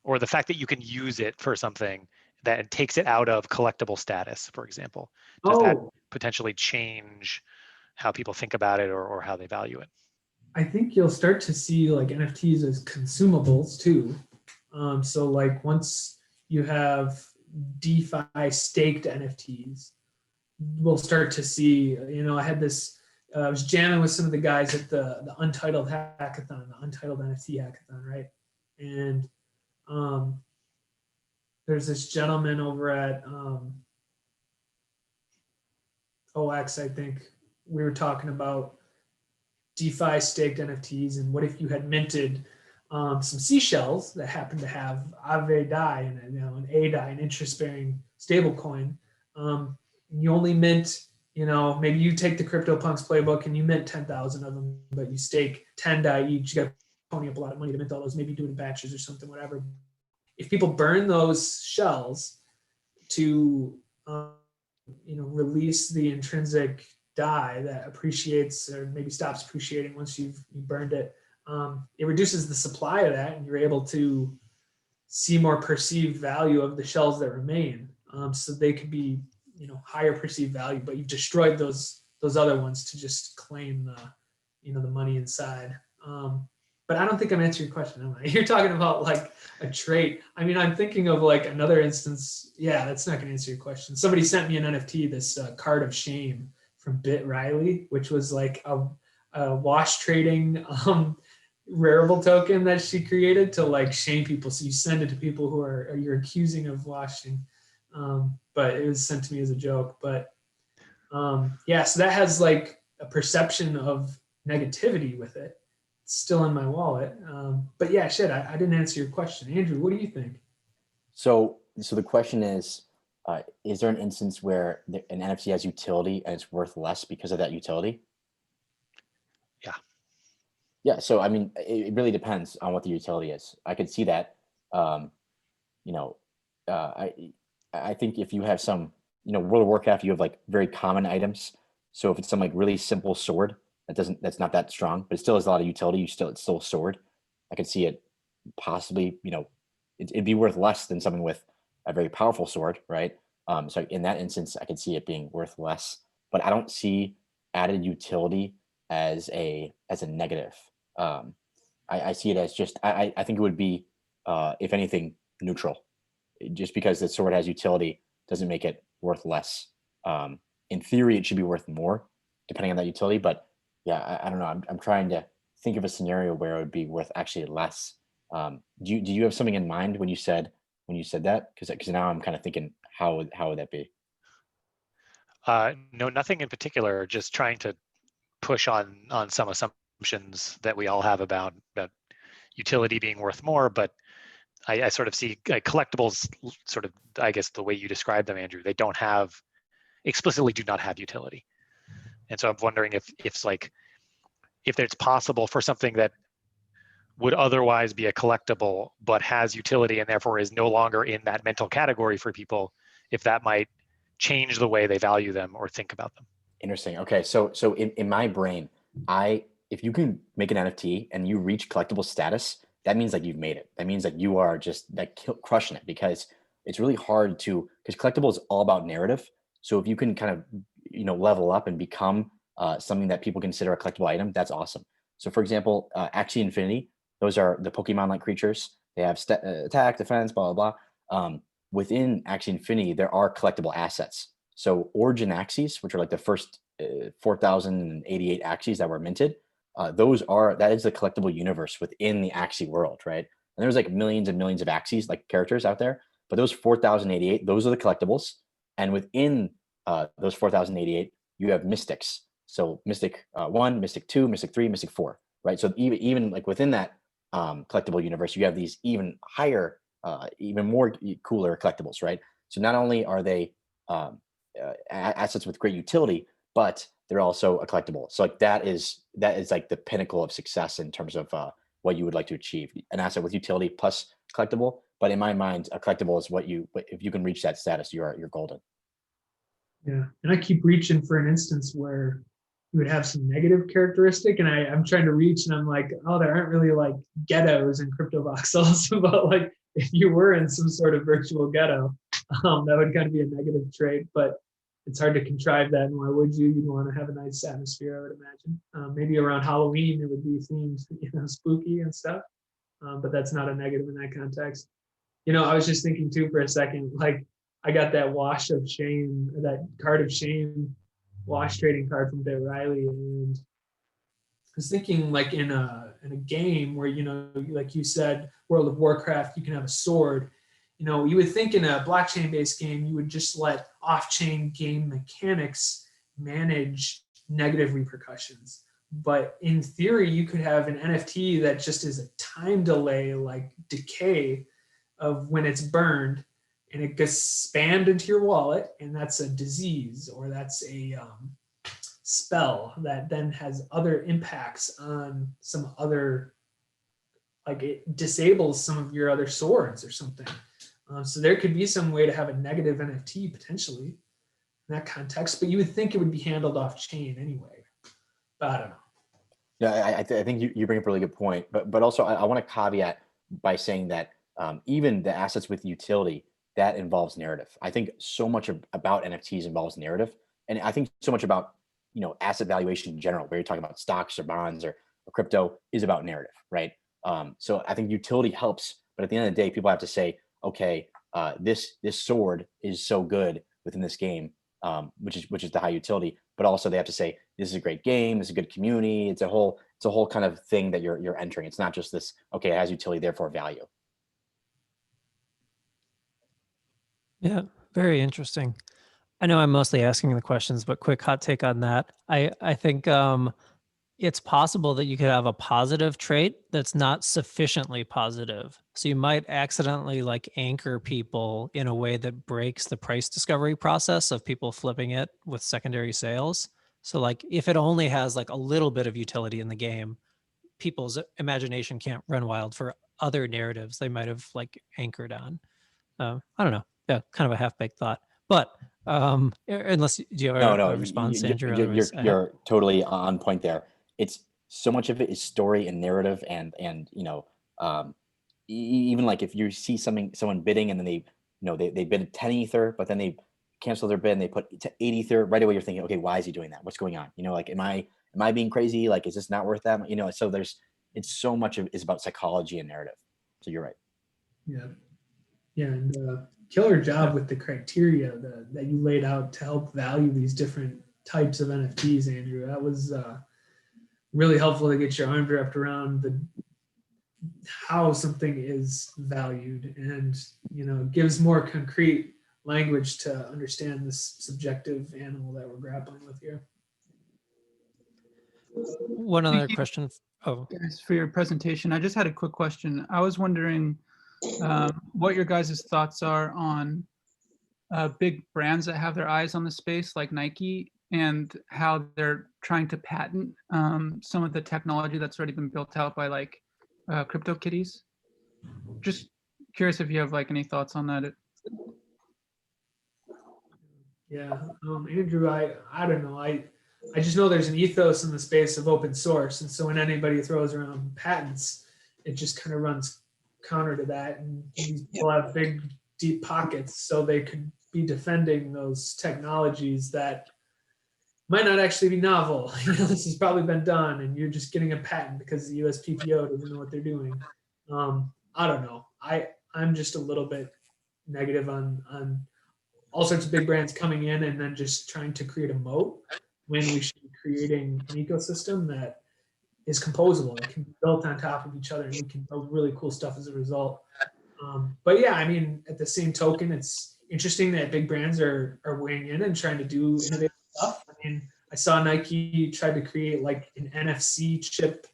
Or the fact that you can use it for something that takes it out of collectible status, for example. Does that potentially change how people think about it or how they value it? I think you'll start to see like NFTs as consumables too. So like once you have DeFi staked NFTs, we'll start to see, you know, I had this, I was jamming with some of the guys at the Untitled Hackathon, the Untitled NFT Hackathon, right? And there's this gentleman over at OX, I think. We were talking about DeFi staked NFTs and what if you had minted some seashells that happen to have Aave DAI and, you know, an ADAI, an interest-bearing stablecoin. You only mint, you know, maybe you take the CryptoPunks playbook and you mint 10,000 of them, but you stake 10 DAI each. You got to pony up a lot of money to mint all those. Maybe do it in batches or something, whatever. If people burn those shells to, you know, release the intrinsic DAI that appreciates or maybe stops appreciating once you've burned it, it reduces the supply of that, and you're able to see more perceived value of the shells that remain. So they could be, you know, higher perceived value, but you've destroyed those those other ones to just claim the money inside. But I don't think I'm answering your question, am I? You're talking about like a trait. I mean, I'm thinking of like another instance. Yeah, that's not going to answer your question. Somebody sent me an NFT, this card of shame from Bit Riley, which was like a wash trading Rarible token that she created to like shame people. So you send it to people who you're accusing of washing. But it was sent to me as a joke. But yeah, so that has like a perception of negativity with it. It's still in my wallet. But yeah, shit, I didn't answer your question. Andrew, what do you think? So the question is there an instance where an NFT has utility and it's worth less because of that utility? Yeah. Yeah. So, I mean, it really depends on what the utility is. I could see that. I think if you have some, World of Warcraft, you have like very common items. So if it's some like really simple sword that's not that strong, but it still has a lot of utility, it's still a sword. I could see it possibly, it'd be worth less than something with a very powerful sword, right? So in that instance, I could see it being worth less, but I don't see added utility as a negative. I see it as just, I think it would be, if anything, neutral. Just because the sword has utility doesn't make it worth less. In theory, it should be worth more, depending on that utility. But yeah, I don't know. I'm trying to think of a scenario where it would be worth actually less. Do you have something in mind when you said that? Because now I'm kind of thinking, how would that be? No, nothing in particular. Just trying to push on some assumptions that we all have about utility being worth more, but I sort of see collectibles sort of, I guess the way you describe them, Andrew, they explicitly do not have utility. And so I'm wondering if it's possible for something that would otherwise be a collectible but has utility and therefore is no longer in that mental category for people, if that might change the way they value them or think about them. Interesting. Okay, so in my brain, if you can make an NFT and you reach collectible status, that means like you've made it. That means that you are just like crushing it, because it's really hard because collectible is all about narrative. So if you can kind of level up and become something that people consider a collectible item, that's awesome. So for example, Axie Infinity, those are the Pokemon-like creatures. They have attack, defense, blah blah blah. Within Axie Infinity, there are collectible assets. So Origin Axies, which are like the first 4,088 Axies that were minted, that is the collectible universe within the Axie world, right? And there's like millions and millions of Axies, like characters out there, but those 4,088, those are the collectibles. And within those 4,088, you have mystics. So Mystic 1, Mystic 2, Mystic 3, Mystic 4, right? So even like within that collectible universe, you have these even higher, even more cooler collectibles, right? So not only are they assets with great utility, but they're also a collectible. So like that is like the pinnacle of success in terms of what you would like to achieve. An asset with utility plus collectible. But in my mind, a collectible is if you can reach that status, you're golden. Yeah, and I keep reaching for an instance where you would have some negative characteristic, and I'm trying to reach, and I'm like, oh, there aren't really like ghettos in crypto voxels, but like if you were in some sort of virtual ghetto, that would kind of be a negative trait. But it's hard to contrive that, and why would you? You'd want to have a nice atmosphere, I would imagine. Maybe around Halloween it would be themed, spooky and stuff. But that's not a negative in that context. I was just thinking too for a second, like I got that that card of shame wash trading card from Bit Riley, and I was thinking like in a game where like you said, World of Warcraft, you can have a sword. You would think in a blockchain-based game, you would just let off-chain game mechanics manage negative repercussions. But in theory, you could have an NFT that just is a time delay, like decay of when it's burned, and it gets spammed into your wallet, and that's a disease, or that's a spell that then has other impacts on some other, like it disables some of your other swords or something. So there could be some way to have a negative NFT potentially in that context, but you would think it would be handled off chain anyway. But I don't know. Yeah, I think you bring up a really good point, but also I want to caveat by saying that even the assets with utility, that involves narrative. I think so much about NFTs involves narrative, and I think so much about asset valuation in general, where you're talking about stocks or bonds or crypto, is about narrative, right? So I think utility helps, but at the end of the day, people have to say, okay, this sword is so good within this game, which is the high utility, but also they have to say this is a great game, it's a good community, it's a whole kind of thing that you're entering. It's not just this, okay, it has utility, therefore value. Yeah, very interesting. I know I'm mostly asking the questions, but quick hot take on that. I think it's possible that you could have a positive trait that's not sufficiently positive. So you might accidentally like anchor people in a way that breaks the price discovery process of people flipping it with secondary sales. So like if it only has like a little bit of utility in the game, people's imagination can't run wild for other narratives they might have like anchored on. I don't know. Yeah, kind of a half-baked thought. But unless do you have No, a response, Andrew? Otherwise, you're totally on point there. It's so much of it is story and narrative, and even like if you see someone bidding and then they bid 10 ether, but then they cancel their bid and they put 8 ether right away. You're thinking, okay, why is he doing that? What's going on? Like, am I being crazy? Like, is this not worth that? So it's so much of is about psychology and narrative. So you're right. Yeah, and killer job with the criteria that you laid out to help value these different types of NFTs, Andrew. That was really helpful to get your arm wrapped around how something is valued, and gives more concrete language to understand this subjective animal that we're grappling with here. one other question. Oh, Guys, for your presentation, I just had a quick question. I was wondering what your guys' thoughts are on big brands that have their eyes on the space, like Nike, and how they're trying to patent some of the technology that's already been built out by like CryptoKitties. Just curious if you have like any thoughts on that. Yeah, Andrew, I don't know. I just know there's an ethos in the space of open source, and so when anybody throws around patents, it just kind of runs counter to that. And these people have big, deep pockets, so they could be defending those technologies that might not actually be novel. This has probably been done, and you're just getting a patent because the USPTO doesn't know what they're doing. I don't know. I'm just a little bit negative on all sorts of big brands coming in and then just trying to create a moat when we should be creating an ecosystem that is composable. It can be built on top of each other, and we can build really cool stuff as a result. But yeah, I mean, at the same token, it's interesting that big brands are weighing in and trying to do innovative stuff. I mean, I saw Nike try to create like an NFC chip,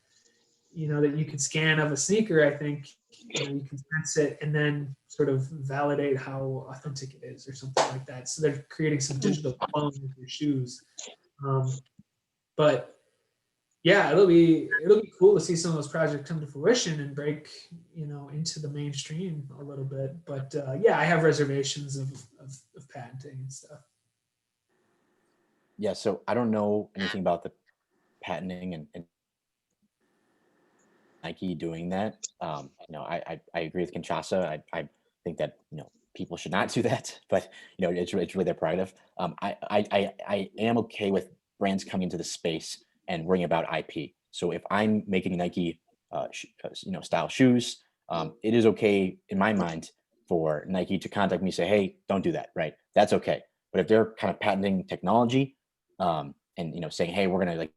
that you could scan of a sneaker. I think you can sense it and then sort of validate how authentic it is or something like that. So they're creating some digital clone with your shoes. But yeah, it'll be cool to see some of those projects come to fruition and break, into the mainstream a little bit. But yeah, I have reservations of patenting and stuff. Yeah, so I don't know anything about the patenting and Nike doing that. I agree with Kinchasa. I think that people should not do that, but it's really their prerogative. I am okay with brands coming into the space and worrying about IP. So if I'm making Nike style shoes, it is okay in my mind for Nike to contact me and say, hey, don't do that, right? That's okay. But if they're kind of patenting technology, and saying, hey, we're gonna like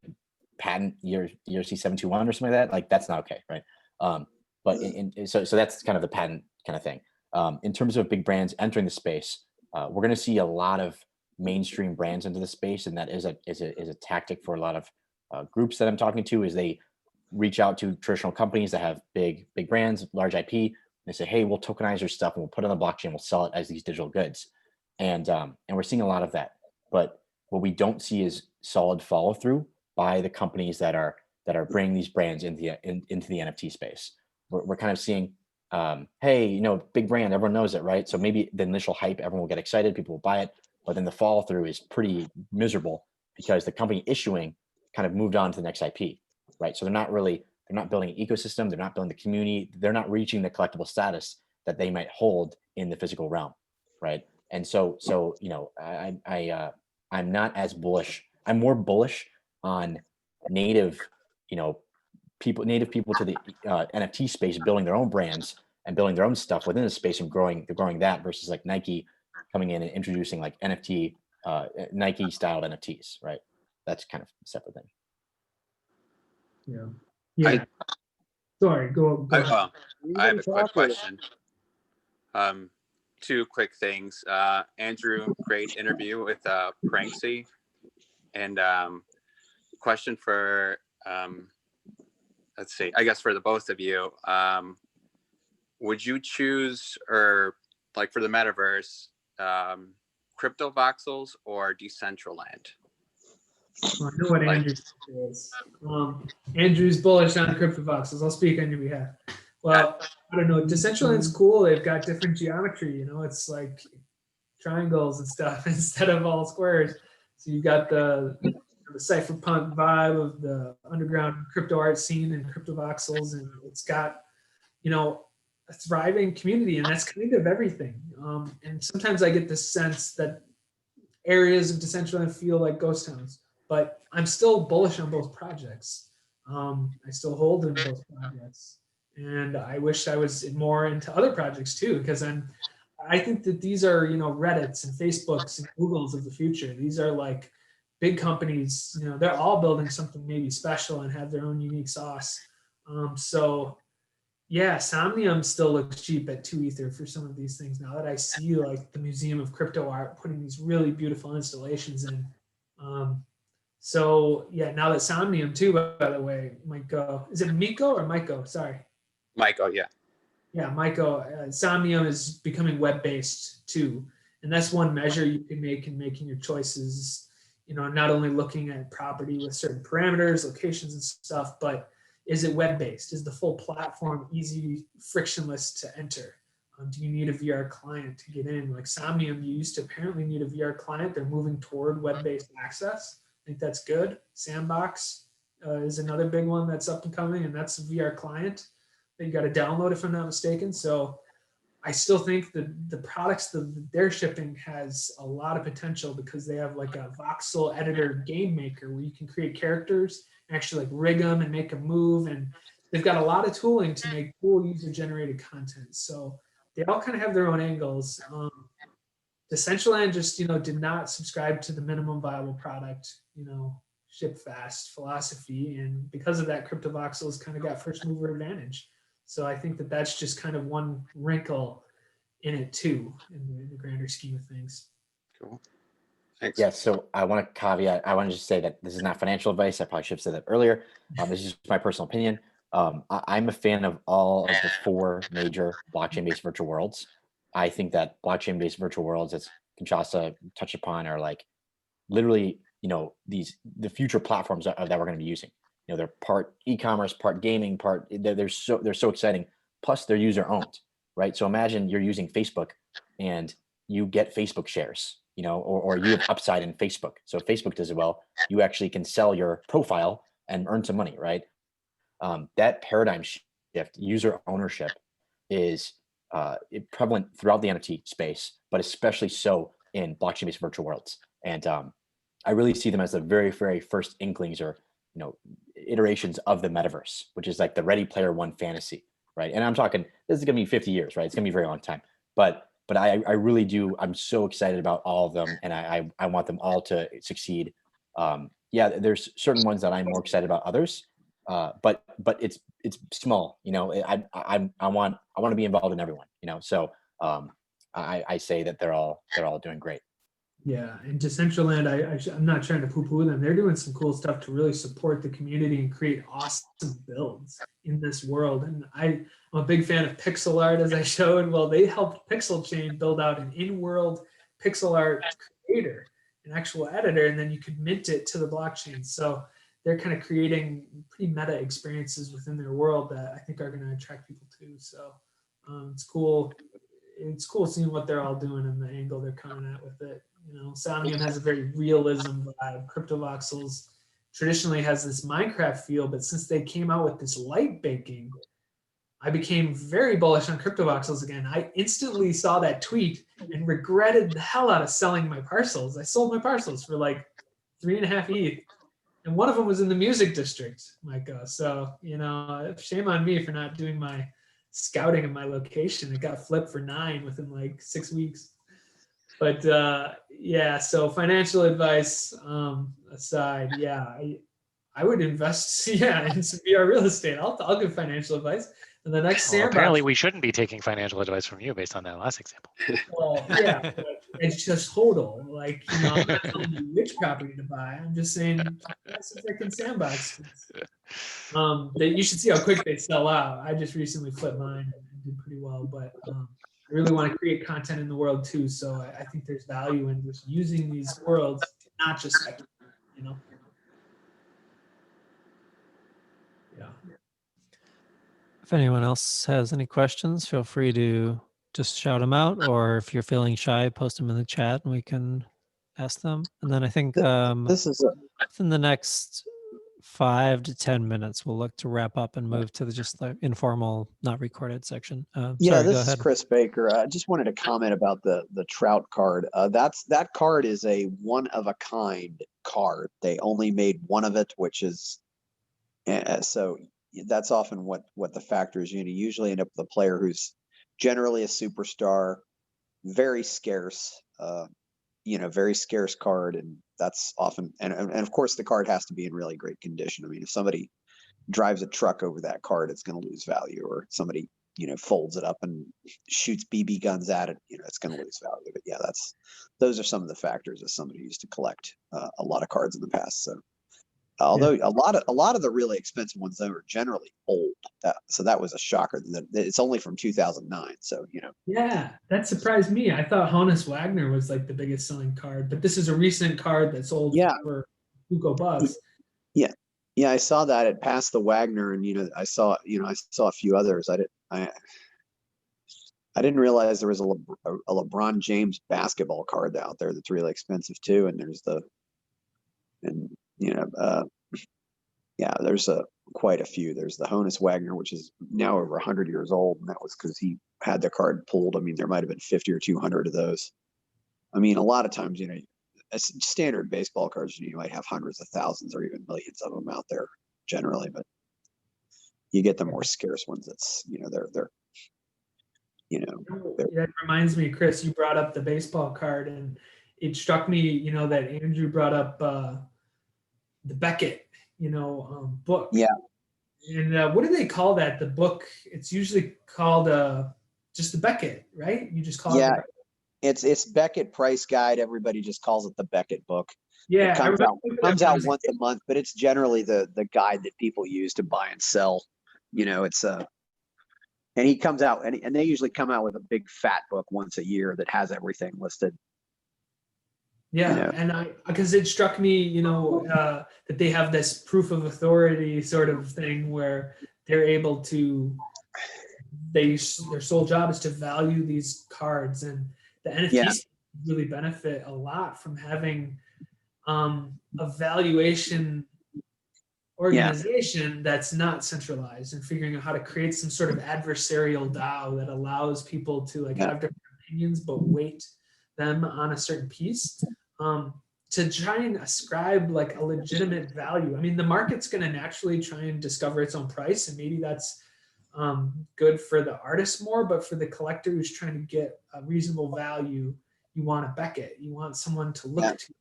patent ERC 721 or something like that, like that's not okay, right? But so that's kind of the patent kind of thing. In terms of big brands entering the space, we're going to see a lot of mainstream brands into the space, and that is a tactic for a lot of groups that I'm talking to. Is they reach out to traditional companies that have big brands, large IP, and they say, hey, we'll tokenize your stuff and we'll put it on the blockchain, we'll sell it as these digital goods, and we're seeing a lot of that. But what we don't see is solid follow through by the companies that are bringing these brands into the NFT space. We're kind of seeing, hey, big brand, everyone knows it, right? So maybe the initial hype, everyone will get excited, people will buy it, but then the follow through is pretty miserable because the company issuing kind of moved on to the next IP, right? So they're not building an ecosystem, they're not building the community, they're not reaching the collectible status that they might hold in the physical realm, right? And so I'm not as bullish I'm more bullish on native, native people to the NFT space, building their own brands and building their own stuff within the space and growing that versus like Nike coming in and introducing like NFT, Nike styled NFTs, right? That's kind of a separate thing. Yeah. Yeah. Sorry, go ahead. I have a quick question. Two quick things. Andrew, great interview with Pranksy. And question for, let's see, I guess for the both of you, would you choose, or like for the metaverse, crypto voxels or Decentraland? Well, I know what Andrew is. Andrew's bullish on crypto voxels. I'll speak on your behalf. Well, I don't know. Decentraland's cool. They've got different geometry. It's like triangles and stuff instead of all squares. So you've got the cypherpunk vibe of the underground crypto art scene and crypto voxels, and it's got a thriving community, and that's kind of everything. And sometimes I get the sense that areas of Decentraland feel like ghost towns, but I'm still bullish on both projects. I still hold in both projects, and I wish I was more into other projects too, because I think that these are Reddits and Facebooks and Googles of the future. These are like big companies. They're all building something maybe special and have their own unique sauce. So yeah, Somnium still looks cheap at 2 Ether for some of these things. Now that I see like the Museum of Crypto Art putting these really beautiful installations in. So yeah, now that Somnium too, by the way, might go. Is it Miko or Myco? Sorry. Myco, yeah. Yeah, Myco. Somnium is becoming web-based too. And that's one measure you can make in making your choices, not only looking at property with certain parameters, locations and stuff, but is it web-based? Is the full platform easy, frictionless to enter? Do you need a VR client to get in? Like Somnium, you used to apparently need a VR client. They're moving toward web-based access. I think that's good. Sandbox is another big one that's up and coming, and that's a VR client that you got to download if I'm not mistaken. So I still think that the products that they're shipping has a lot of potential because they have like a voxel editor game maker where you can create characters and actually like rig them and make them move. And they've got a lot of tooling to make cool user generated content. So they all kind of have their own angles. Decentraland just, did not subscribe to the minimum viable product, ship fast philosophy. And because of that, crypto voxels kind of got first mover advantage. So I think that that's just kind of one wrinkle in it too, in the grander scheme of things. Cool. Thanks. Yeah, so I want to caveat, I want to just say that this is not financial advice. I probably should have said that earlier. This is just my personal opinion. I'm a fan of all of the 4 major blockchain-based virtual worlds. I think that blockchain-based virtual worlds, as Kinchasa touched upon, are like literally, the future platforms that we're going to be using. They're part e-commerce, part gaming, they're so exciting. Plus, they're user owned, right? So imagine you're using Facebook and you get Facebook shares, or you have upside in Facebook. So if Facebook does it well, you actually can sell your profile and earn some money, right? That paradigm shift, user ownership, is prevalent throughout the NFT space, but especially so in blockchain-based virtual worlds. And I really see them as the very, very first inklings or iterations of the metaverse, which is like the Ready Player One fantasy, right? And I'm talking, this is gonna be 50 years, right? It's gonna be a very long time. But I really do, I'm so excited about all of them, and I want them all to succeed. Yeah, there's certain ones that I'm more excited about others, but it's small, I want to be involved in everyone, so I say that they're all doing great. Yeah, and Decentraland, I'm not trying to poo-poo them. They're doing some cool stuff to really support the community and create awesome builds in this world. And I'm a big fan of pixel art, as I showed. Well, they helped Pixel Chain build out an in-world pixel art creator, an actual editor, and then you could mint it to the blockchain. So they're kind of creating pretty meta experiences within their world that I think are going to attract people too. So it's cool. It's cool seeing what they're all doing and the angle they're coming at with it. Somnium has a very realism vibe. Crypto voxels traditionally has this Minecraft feel, but since they came out with this light baking, I became very bullish on crypto voxels again. I instantly saw that tweet and regretted the hell out of selling my parcels. I sold my parcels for like 3.5 ETH. And one of them was in the music district, Micah. So, shame on me for not doing my scouting of my location. It got flipped for 9 within like 6 weeks. But yeah, so financial advice aside, yeah, I would invest, yeah, in some VR real estate. I'll give financial advice. And the next Well, sandbox. apparently we shouldn't be taking financial advice from you based on that last example. Well, yeah, but it's just total. Like, I'm not telling you which property to buy. I'm just saying that's a freaking sandbox. You should see how quick they sell out. I just recently flipped mine and did pretty well, but I really want to create content in the world too. So I think there's value in just using these worlds, not just speculate, Yeah. If anyone else has any questions, feel free to just shout them out, or if you're feeling shy, post them in the chat and we can ask them. And then I think This is in the next 5 to 10 minutes, we'll look to wrap up and move to just the informal, not recorded section. yeah. Sorry, go This is ahead. Chris Baker. I just wanted to comment about the Trout card. That card is a one of a kind card. They only made one of it, which is so that's often what the factor is. You usually end up with a player who's generally a superstar, very scarce. Very scarce card, and that's often and of course the card has to be in really great condition. I mean, if somebody drives a truck over that card, it's going to lose value, or somebody folds it up and shoots BB guns at it, it's going to lose value. But yeah, those are some of the factors as somebody who used to collect a lot of cards in the past. So although a lot of the really expensive ones though are generally old, so that was a shocker that it's only from 2009. So Yeah, that surprised me. I thought Honus Wagner was like the biggest selling card, but this is a recent card that sold for Hugo bucks. Yeah, I saw that it passed the Wagner, and I saw a few others. I didn't realize there was a LeBron James basketball card out there that's really expensive too. And there's there's quite a few. There's the Honus Wagner, which is now over 100 years old, and that was because he had the card pulled. I mean, there might have been 50 or 200 of those. I mean, a lot of times, standard baseball cards, you might have hundreds of thousands or even millions of them out there generally, but you get the more scarce ones. That's That reminds me, Chris, you brought up the baseball card, and it struck me, that Andrew brought up the Beckett, book. Yeah. And what do they call that? The book? It's usually called just the Beckett, right? You just call it. Yeah. It's Beckett Price Guide. Everybody just calls it the Beckett book. Yeah, it comes out once a month, but it's generally the guide that people use to buy and sell. It's and he comes out and they usually come out with a big fat book once a year that has everything listed. Yeah, and because it struck me, that they have this proof of authority sort of thing where they're able to, their sole job is to value these cards, and the NFTs really benefit a lot from having a valuation organization that's not centralized, and figuring out how to create some sort of adversarial DAO that allows people to have different opinions but weight them on a certain piece to try and ascribe a legitimate value. I mean, the market's going to naturally try and discover its own price, and maybe that's good for the artist more, but for the collector who's trying to get a reasonable value, you want a Beckett, you want someone to look to.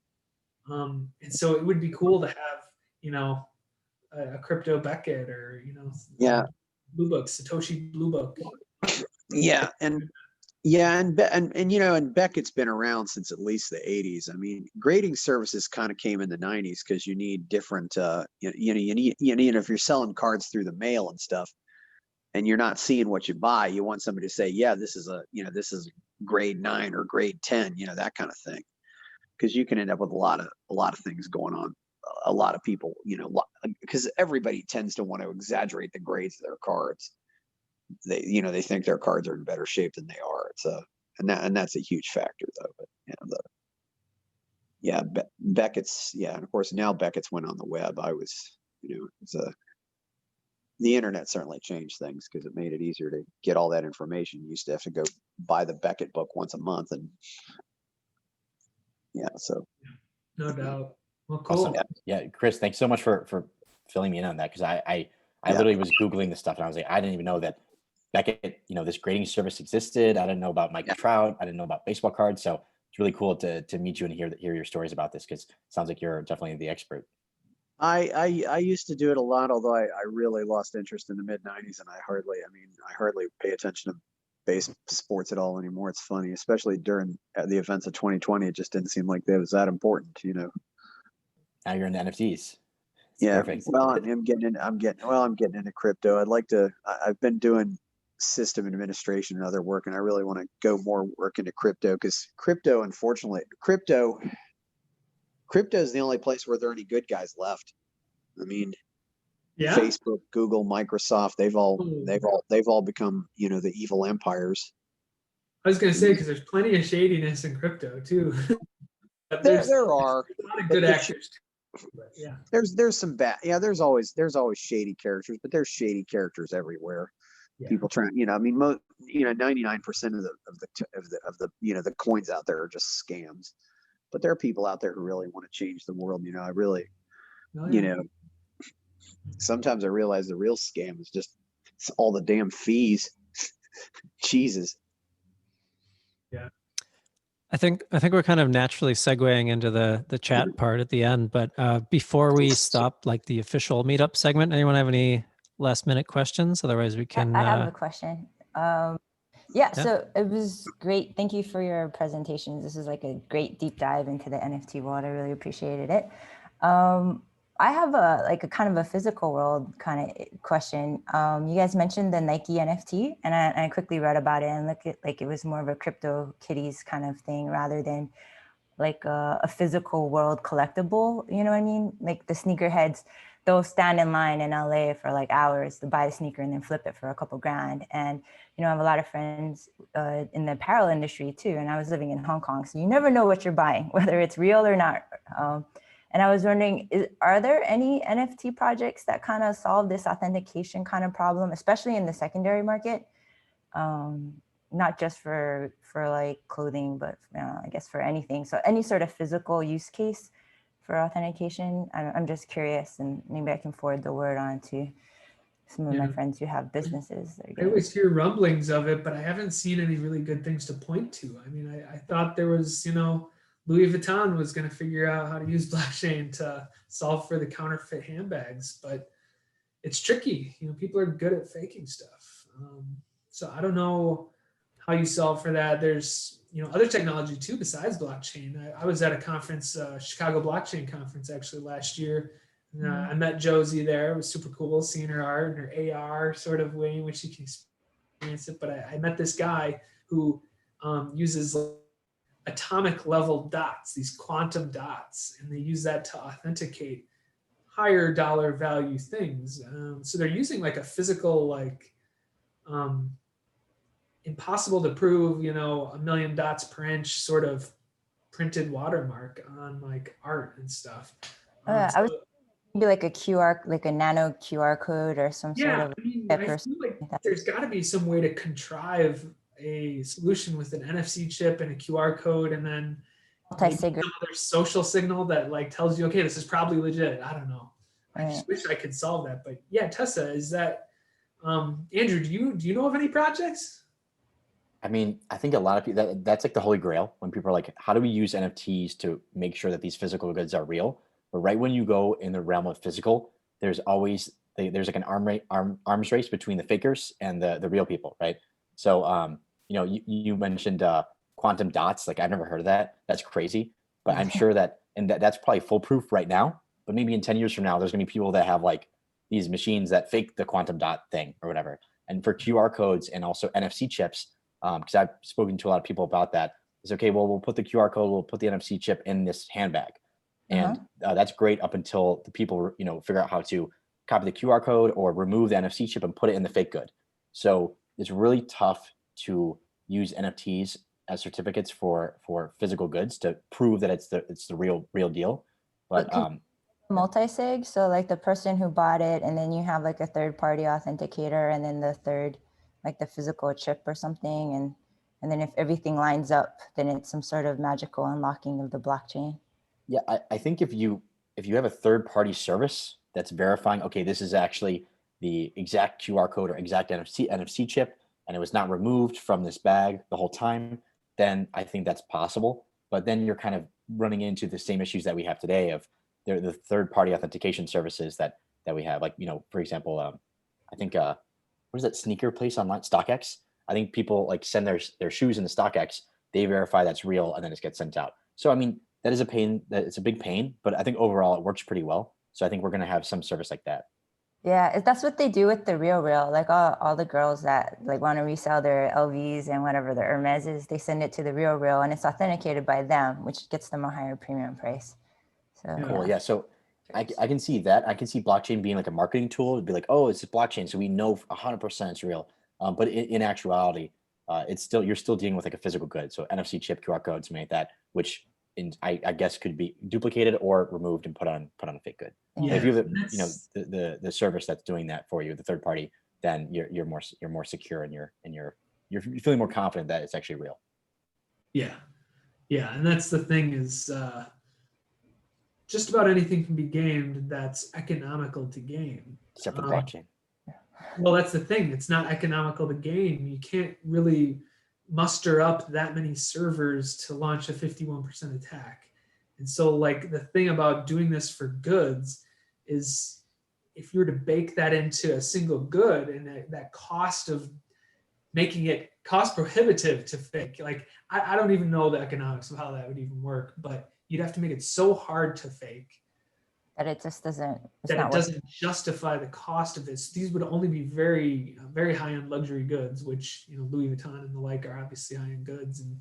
And so it would be cool to have, a crypto Beckett, or, Blue Book, Satoshi Blue Book. Yeah. And Beckett's been around since at least the 80s. I mean, grading services kind of came in the 90s because you need different, you need, if you're selling cards through the mail and stuff, and you're not seeing what you buy, you want somebody to say, yeah, this is this is grade 9 or grade 10, that kind of thing. Because you can end up with a lot of things going on. A lot of people, because everybody tends to want to exaggerate the grades of their cards. They think their cards are in better shape than they are. And that's a huge factor though. But Beckett's, and of course now Beckett's went on the web. The internet certainly changed things because it made it easier to get all that information. You used to have to go buy the Beckett book once a month, and so. No doubt. Well, cool. Awesome. Yeah, Chris, thanks so much for filling me in on that, because I Yeah. literally was Googling this stuff and I was like, I didn't even know that this grading service existed. I didn't know about Mike Trout. I didn't know about baseball cards. So it's really cool to meet you and hear your stories about this, because it sounds like you're definitely the expert. I used to do it a lot, although I really lost interest in the mid 90s, and I hardly pay attention to base sports at all anymore. It's funny, especially during the events of 2020. It just didn't seem like it was that important, Now you're into NFTs. It's Yeah. perfect. Well, I'm getting into crypto. I've been doing system administration and other work, and I really want to go more work into crypto, because unfortunately, crypto is the only place where there are any good guys left. I mean, Yeah. Facebook, Google, Microsoft, they've all become, the evil empires. I was gonna say, because there's plenty of shadiness in crypto too. But There there's are. a lot of good actors too. But yeah. There's some bad. Yeah, there's always shady characters, but there's shady characters everywhere. Yeah. People trying, 99% of the coins out there are just scams. But there are people out there who really want to change the world. Oh, yeah. Sometimes I realize the real scam is just all the damn fees. Jesus. Yeah. I think we're kind of naturally segueing into the chat part at the end, but before we stop like the official meetup segment, anyone have any last minute questions? Otherwise we can. I have a question. So it was great. Thank you for your presentations. This is like a great deep dive into the NFT world. I really appreciated it. I have a kind of a physical world kind of question. You guys mentioned the Nike NFT, and I quickly read about it and looked at like it was more of a crypto kitties kind of thing rather than like a physical world collectible. You know what I mean? Like the sneakerheads, they'll stand in line in LA for like hours to buy the sneaker and then flip it for a couple grand. And I have a lot of friends in the apparel industry too. And I was living in Hong Kong, so you never know what you're buying, whether it's real or not. And I was wondering, are there any NFT projects that kind of solve this authentication kind of problem, especially in the secondary market? Not just for like clothing, but I guess for anything. So any sort of physical use case for authentication. I'm just curious, and maybe I can forward the word on to some of my friends who have businesses. I always hear rumblings of it, but I haven't seen any really good things to point to. I mean, I thought there was, Louis Vuitton was going to figure out how to use blockchain to solve for the counterfeit handbags, but it's tricky. People are good at faking stuff. So I don't know how you solve for that. There's, other technology too besides blockchain. I was at a conference, Chicago Blockchain Conference actually last year. I met Josie there. It was super cool seeing her art and her AR sort of way in which she can experience it. But I met this guy who uses atomic level dots, these quantum dots, and they use that to authenticate higher dollar value things. So they're using like a physical, impossible to prove, 1,000,000 dots per inch sort of printed watermark on like art and stuff. I was maybe like a QR, like a nano QR code or some sort of. I feel like there's got to be some way to contrive a solution with an NFC chip and a QR code, and then some other social signal that like tells you, okay, this is probably legit. I don't know. I just wish I could solve that. But yeah, Tessa, is that Andrew? Do you know of any projects? I mean, I think a lot of people, that's like the holy grail when people are like, how do we use NFTs to make sure that these physical goods are real? But right when you go in the realm of physical, there's always there's like an arms race between the fakers and the real people, right? So you mentioned quantum dots. Like I've never heard of that. That's crazy. But I'm sure that's probably foolproof right now. But maybe in 10 years from now, there's gonna be people that have like these machines that fake the quantum dot thing or whatever. And for QR codes and also NFC chips, because I've spoken to a lot of people about that. It's okay. Well, we'll put the QR code, we'll put the NFC chip in this handbag, and that's great up until the people figure out how to copy the QR code or remove the NFC chip and put it in the fake good. So it's really tough to use NFTs as certificates for physical goods to prove that it's the real deal. But multi-sig, so like the person who bought it, and then you have like a third party authenticator, and then the third, like the physical chip or something, and then if everything lines up, then it's some sort of magical unlocking of the blockchain. Yeah, I think if you if you have a third-party service that's verifying, okay, this is actually the exact QR code or exact NFC chip, and it was not removed from this bag the whole time, then I think that's possible. But then you're kind of running into the same issues that we have today of the third-party authentication services that we have. Like, for example, I think what is that sneaker place online, StockX? I think people like send their shoes into StockX, they verify that's real, and then it gets sent out. So I mean, that is a pain. It's a big pain, but I think overall it works pretty well. So I think we're going to have some service like that. Yeah, that's what they do with the Real. Like all the girls that like want to resell their LVs and whatever the Hermes is, they send it to the Real, and it's authenticated by them, which gets them a higher premium price. So cool. Yeah. So I can see that. I can see blockchain being like a marketing tool. It'd be like, oh, it's a blockchain, so we know 100% it's real. But in actuality, you're still dealing with like a physical good. So NFC chip, QR code, something like that, which I guess could be duplicated or removed and put on a fake good. Yeah, if you have the service that's doing that for you, the third party, then you're more secure and you're feeling more confident that it's actually real. Yeah, and that's the thing is just about anything can be gamed that's economical to game. Except for the blockchain. Well, that's the thing. It's not economical to game. You can't really muster up that many servers to launch a 51% attack. And so like the thing about doing this for goods is if you were to bake that into a single good and that cost of making it cost prohibitive to fake, like I don't even know the economics of how that would even work, but you'd have to make it so hard to fake that it just doesn't justify the cost of this. These would only be very, very high-end luxury goods, which Louis Vuitton and the like are obviously high-end goods. And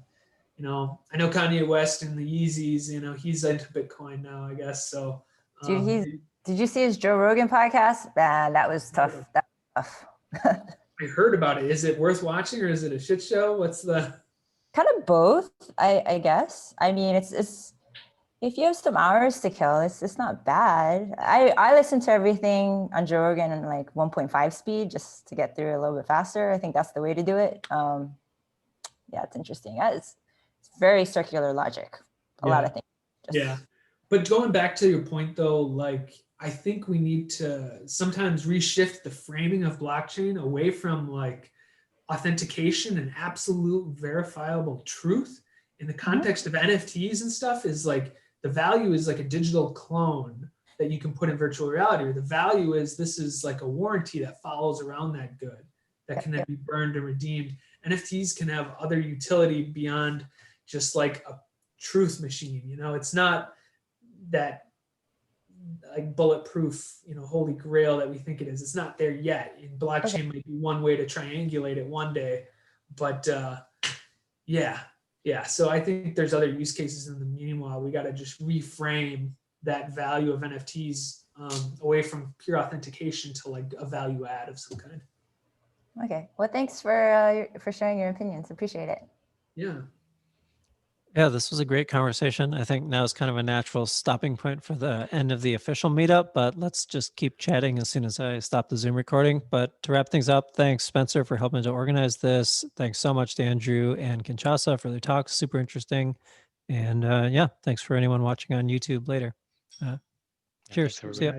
I know Kanye West and the Yeezys. He's into Bitcoin now, I guess. So, did you see his Joe Rogan podcast? That was tough. That was tough. I heard about it. Is it worth watching or is it a shit show? What's the kind of both? I guess. I mean, it's. If you have some hours to kill, it's not bad. I listen to everything on Joe Rogan in like 1.5 speed just to get through a little bit faster. I think that's the way to do it. Yeah, it's interesting. It's very circular logic. A lot of things. But going back to your point though, like I think we need to sometimes reshift the framing of blockchain away from like authentication and absolute verifiable truth in the context of NFTs and stuff is like, the value is like a digital clone that you can put in virtual reality, or the value is this is like a warranty that follows around that good that can then be burned and redeemed. NFTs can have other utility beyond just like a truth machine. It's not that like bulletproof, holy grail that we think it is. It's not there yet. And blockchain might be one way to triangulate it one day, but yeah, so I think there's other use cases in the meanwhile. We got to just reframe that value of NFTs away from pure authentication to like a value add of some kind. Okay, well, thanks for sharing your opinions. Appreciate it. Yeah, this was a great conversation. I think now is kind of a natural stopping point for the end of the official meetup, but let's just keep chatting as soon as I stop the Zoom recording. But to wrap things up, thanks, Spencer, for helping to organize this. Thanks so much to Andrew and Kinchasa for their talks. Super interesting. And yeah, thanks for anyone watching on YouTube later. Cheers. See ya.